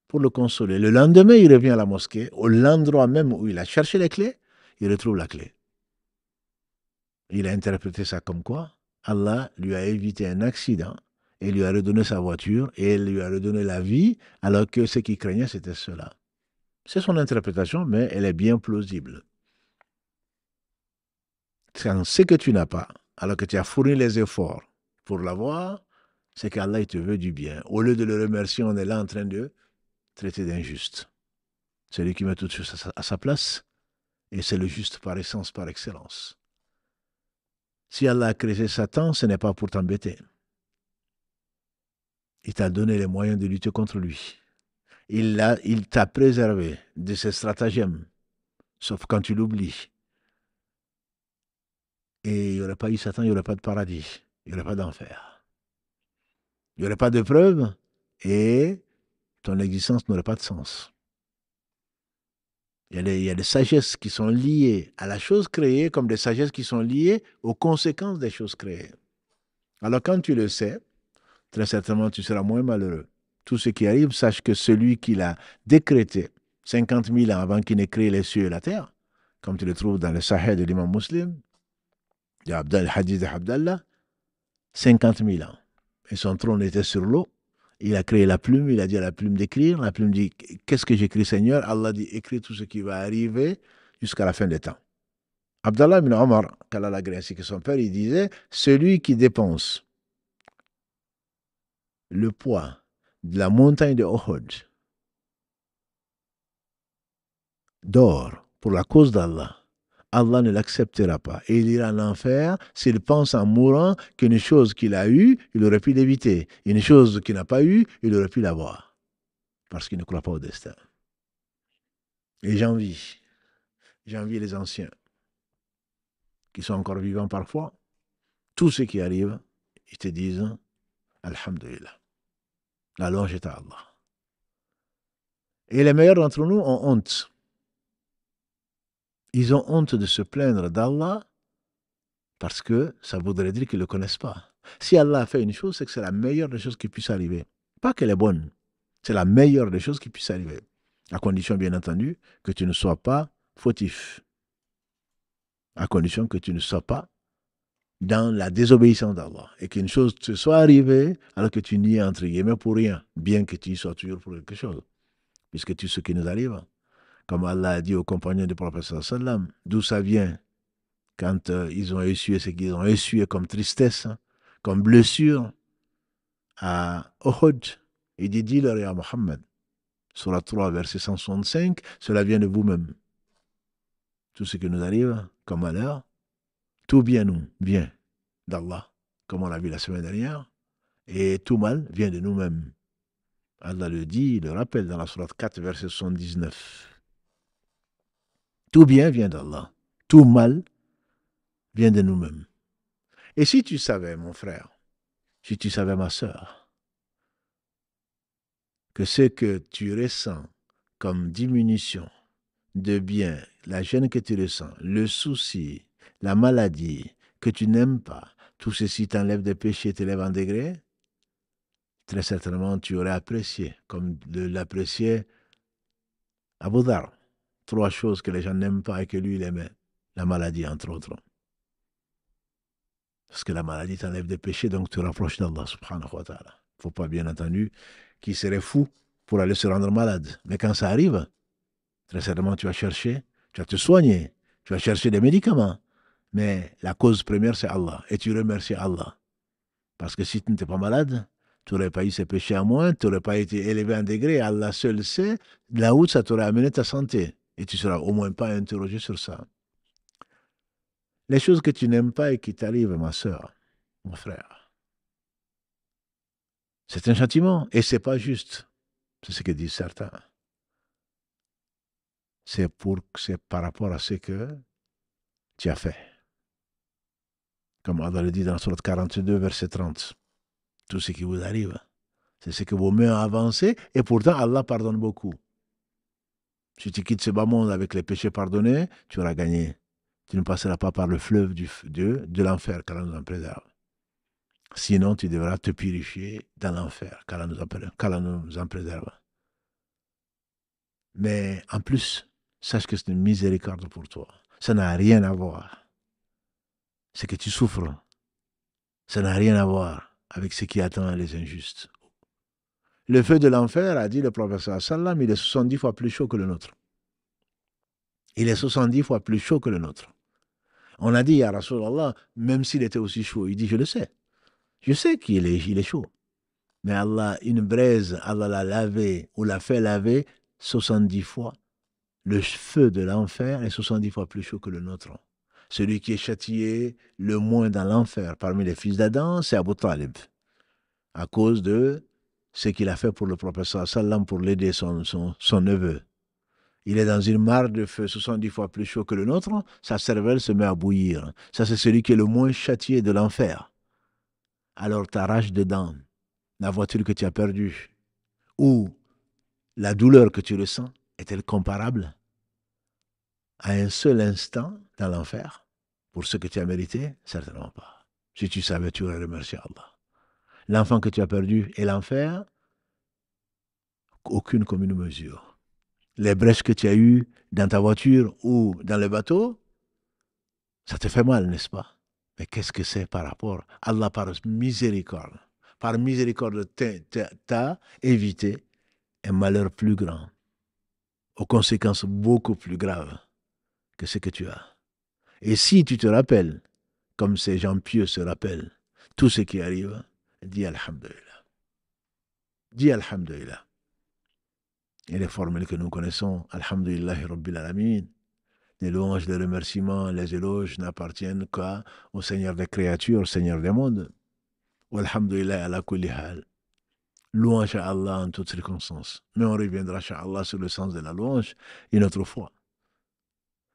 Pour le consoler. Le lendemain, il revient à la mosquée, au l'endroit même où il a cherché les clés, il retrouve la clé. Il a interprété ça comme quoi Allah lui a évité un accident et lui a redonné sa voiture et lui a redonné la vie, alors que ce qu'il craignait, c'était cela. C'est son interprétation, mais elle est bien plausible. Quand ce que tu n'as pas, alors que tu as fourni les efforts pour l'avoir, c'est qu'Allah il te veut du bien. Au lieu de le remercier, on est là en train de traiter d'injuste. Celui qui met tout à sa place, et c'est le juste par essence, par excellence. Si Allah a créé Satan, ce n'est pas pour t'embêter. Il t'a donné les moyens de lutter contre lui. Il t'a préservé de ses stratagèmes, sauf quand tu l'oublies. Et il n'y aurait pas eu Satan, il n'y aurait pas de paradis, il n'y aurait pas d'enfer. Il n'y aurait pas de preuves et ton existence n'aurait pas de sens. Il y a des sagesses qui sont liées à la chose créée comme des sagesses qui sont liées aux conséquences des choses créées. Alors quand tu le sais, très certainement tu seras moins malheureux. Tout ce qui arrive, sache que celui qui l'a décrété 50 000 ans avant qu'il n'ait créé les cieux et la terre, comme tu le trouves dans le Sahih de l'imam Muslim, le hadith de Abdallah, 50 000 ans. Et son trône était sur l'eau. Il a créé la plume, il a dit à la plume d'écrire. La plume dit, qu'est-ce que j'écris, Seigneur? Allah dit, écris tout ce qui va arriver jusqu'à la fin des temps. Abdallah ibn Omar, qu'Allah l'a gré ainsi que son père, il disait, celui qui dépense le poids de la montagne de Uhud d'or pour la cause d'Allah, Allah ne l'acceptera pas. Et il ira en enfer s'il pense en mourant qu'une chose qu'il a eue, il aurait pu l'éviter. Une chose qu'il n'a pas eue, il aurait pu l'avoir. Parce qu'il ne croit pas au destin. Et j'envie les anciens qui sont encore vivants parfois. Tout ce qui arrive, ils te disent Alhamdulillah. La louange est à Allah. Et les meilleurs d'entre nous ont honte. Ils ont honte de se plaindre d'Allah parce que ça voudrait dire qu'ils ne le connaissent pas. Si Allah a fait une chose, c'est que c'est la meilleure des choses qui puisse arriver. Pas qu'elle est bonne, c'est la meilleure des choses qui puisse arriver. À condition, bien entendu, que tu ne sois pas fautif. À condition que tu ne sois pas dans la désobéissance d'Allah. Et qu'une chose te soit arrivée alors que tu n'y es entre guillemets pour rien, bien que tu y sois toujours pour quelque chose. Puisque tout ce qui nous arrive, comme Allah a dit aux compagnons du prophète sallam, d'où ça vient quand ils ont essuyé ce qu'ils ont essuyé comme tristesse, comme blessure à Uhud. Il dit, dis-leur à Mohammed, Surat 3, verset 165, cela vient de vous-même. Tout ce qui nous arrive comme malheur, tout bien nous vient d'Allah, comme on l'a vu la semaine dernière, et tout mal vient de nous-mêmes. Allah le dit, il le rappelle dans la Surat 4, verset 79. Tout bien vient d'Allah, tout mal vient de nous-mêmes. Et si tu savais, mon frère, si tu savais, ma sœur, que ce que tu ressens comme diminution de bien, la gêne que tu ressens, le souci, la maladie que tu n'aimes pas, tout ceci t'enlève des péchés, t'élève en degré, très certainement tu aurais apprécié, comme l'appréciait Abu Dhar. 3 choses que les gens n'aiment pas et que lui il aimait. La maladie, entre autres. Parce que la maladie t'enlève des péchés, donc tu rapproches d'Allah subhanahu wa ta'ala. Il ne faut pas, bien entendu, qu'il serait fou pour aller se rendre malade. Mais quand ça arrive, très certainement tu vas chercher, tu vas te soigner, tu vas chercher des médicaments. Mais la cause première, c'est Allah. Et tu remercies Allah. Parce que si tu n'étais pas malade, tu n'aurais pas eu ces péchés à moins, tu n'aurais pas été élevé en degré. Allah seul sait là où ça t'aurait amené ta santé. Et tu ne seras au moins pas interrogé sur ça. Les choses que tu n'aimes pas et qui t'arrivent, ma soeur, mon frère, c'est un châtiment. Et ce n'est pas juste. C'est ce que disent certains. C'est par rapport à ce que tu as fait. Comme Allah le dit dans la sourate 42, verset 30. Tout ce qui vous arrive, c'est ce que vos mains ont avancé, et pourtant Allah pardonne beaucoup. Si tu quittes ce bas monde avec les péchés pardonnés, tu auras gagné. Tu ne passeras pas par le fleuve de l'enfer, qu'Allah nous en préserve. Sinon, tu devras te purifier dans l'enfer, qu'Allah nous en préserve. Mais en plus, sache que c'est une miséricorde pour toi. Ça n'a rien à voir. C'est que tu souffres. Ça n'a rien à voir avec ce qui attend les injustes. Le feu de l'enfer, a dit le prophète sallam, il est 70 fois plus chaud que le nôtre. Il est 70 fois plus chaud que le nôtre. On a dit, ya Rasulallah, même s'il était aussi chaud, il dit, je le sais. Je sais il est chaud. Mais Allah, une braise, Allah l'a lavé ou l'a fait laver 70 fois. Le feu de l'enfer est 70 fois plus chaud que le nôtre. Celui qui est châtié le moins dans l'enfer parmi les fils d'Adam, c'est Abu Talib, à cause de ce qu'il a fait pour le prophète sallam pour l'aider son neveu. Il est dans une mare de feu 70 fois plus chaud que le nôtre, sa cervelle se met à bouillir. Ça, c'est celui qui est le moins châtié de l'enfer. Alors t'arraches dedans la voiture que tu as perdue ou la douleur que tu ressens est-elle comparable à un seul instant dans l'enfer pour ce que tu as mérité? Certainement pas. Si tu savais, tu aurais remercié Allah. L'enfant que tu as perdu et l'enfer, aucune commune mesure. Les brèches que tu as eues dans ta voiture ou dans le bateau, ça te fait mal, n'est-ce pas? Mais qu'est-ce que c'est par rapport? Allah, par miséricorde, t'a évité un malheur plus grand, aux conséquences beaucoup plus graves que ce que tu as. Et si tu te rappelles, comme ces gens pieux se rappellent, tout ce qui arrive, dis Alhamdulillah. Dis Alhamdulillah. Et les formules que nous connaissons, Alhamdulillahi Rabbil Alamin, les louanges, les remerciements, les éloges n'appartiennent qu'au Seigneur des créatures, au Seigneur des mondes. Alhamdulillah ala kulli hal. Louange à Allah en toutes circonstances. Mais on reviendra, Allah sur le sens de la louange une autre fois.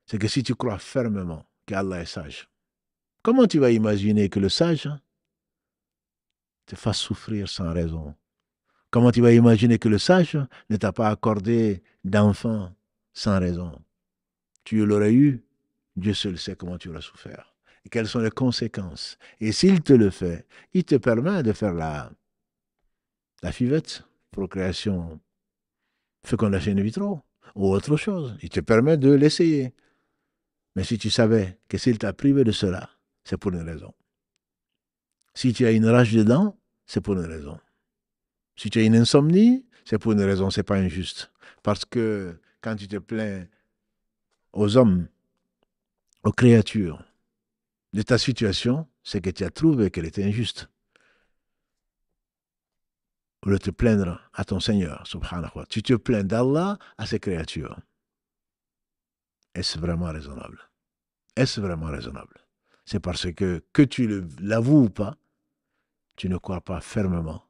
C'est que si tu crois fermement qu'Allah est sage, comment tu vas imaginer que le sage te fasse souffrir sans raison? Comment tu vas imaginer que le sage ne t'a pas accordé d'enfant sans raison? Tu l'aurais eu, Dieu seul sait comment tu aurais souffert. Et quelles sont les conséquences. Et s'il te le fait, il te permet de faire la fivette, procréation, fécondation in vitro, ou autre chose. Il te permet de l'essayer. Mais si tu savais que s'il t'a privé de cela, c'est pour une raison. Si tu as une rage dedans, c'est pour une raison. Si tu as une insomnie, c'est pour une raison, c'est pas injuste. Parce que quand tu te plains aux hommes, aux créatures, de ta situation, c'est que tu as trouvé qu'elle était injuste. Au lieu de te plaindre à ton Seigneur, subhanahu wa ta'ala, tu te plains d'Allah à ses créatures. Est-ce vraiment raisonnable? Est-ce vraiment raisonnable? C'est parce que tu l'avoues ou pas, tu ne crois pas fermement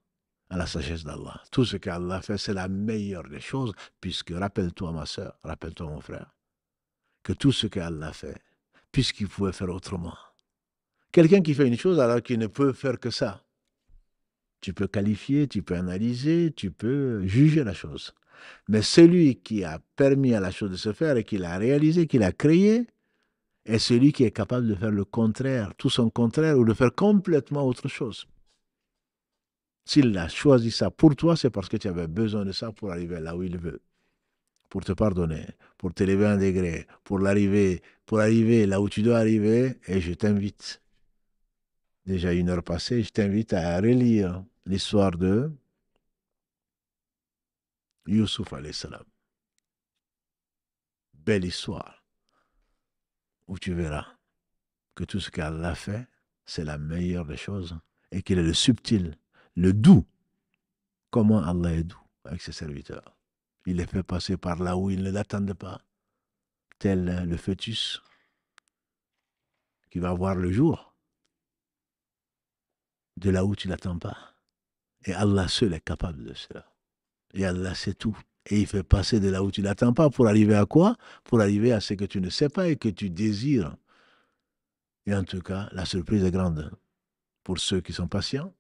à la sagesse d'Allah. Tout ce qu'Allah fait, c'est la meilleure des choses, puisque, rappelle-toi ma soeur, rappelle-toi mon frère, que tout ce qu'Allah fait, puisqu'il pouvait faire autrement. Quelqu'un qui fait une chose alors qu'il ne peut faire que ça, tu peux qualifier, tu peux analyser, tu peux juger la chose. Mais celui qui a permis à la chose de se faire et qui l'a réalisé, qui l'a créé, est celui qui est capable de faire le contraire, tout son contraire, ou de faire complètement autre chose. S'il a choisi ça pour toi, c'est parce que tu avais besoin de ça pour arriver là où il veut, pour te pardonner, pour t'élever un degré, pour arriver là où tu dois arriver. Et je t'invite, déjà 1 heure passée, je t'invite à relire l'histoire de Youssouf alayhi salam. Belle histoire, où tu verras que tout ce qu'Allah fait, c'est la meilleure des choses, et qu'il est le subtil, le doux. Comment Allah est doux avec ses serviteurs. Il les fait passer par là où ils ne l'attendent pas, tel le fœtus qui va voir le jour, de là où tu ne l'attends pas. Et Allah seul est capable de cela. Et Allah sait tout. Et il fait passer de là où tu ne l'attends pas pour arriver à quoi? Pour arriver à ce que tu ne sais pas et que tu désires. Et en tout cas, la surprise est grande pour ceux qui sont patients.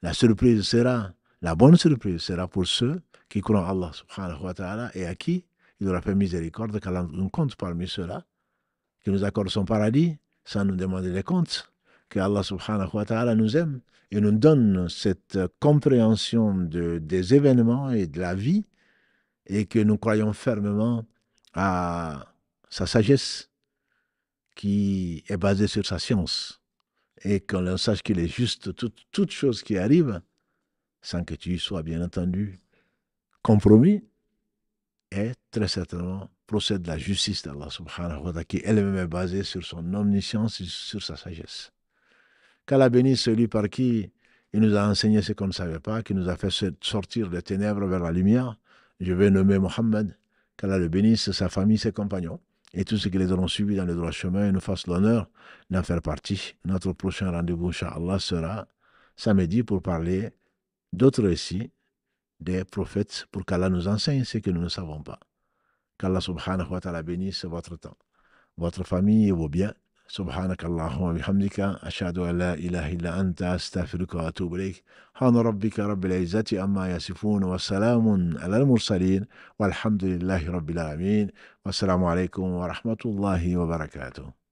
La bonne surprise sera pour ceux qui croient en Allah subhanahu wa ta'ala et à qui il aura fait miséricorde, qu'Allah nous compte parmi ceux-là, qui nous accorde son paradis sans nous demander des comptes, que Allah subhanahu wa ta'ala nous aime et nous donne cette compréhension des événements et de la vie et que nous croyons fermement à sa sagesse qui est basée sur sa science et qu'on sache qu'il est juste toute chose qui arrive sans que tu y sois bien entendu compromis est très certainement procède de la justice d'Allah subhanahu wa ta'ala, qui elle-même est basée sur son omniscience et sur sa sagesse. Qu'Allah bénisse celui par qui il nous a enseigné ce qu'on ne savait pas, qui nous a fait sortir des ténèbres vers la lumière. Je vais nommer Mohammed. Qu'Allah le bénisse, sa famille, ses compagnons, et tous ceux qui les auront suivis dans le droit chemin et nous fassent l'honneur d'en faire partie. Notre prochain rendez-vous, Inch'Allah, sera samedi pour parler d'autres récits des prophètes pour qu'Allah nous enseigne ce que nous ne savons pas. Qu'Allah subhanahu wa ta'ala bénisse votre temps, votre famille et vos biens. سبحانك اللهم وبحمدك أشهد أن لا إله إلا أنت أستغفرك وأتوب إليك سبحان ربك رب العزة عما يصفون وسلام على المرسلين والحمد لله رب العالمين والسلام عليكم ورحمة الله وبركاته.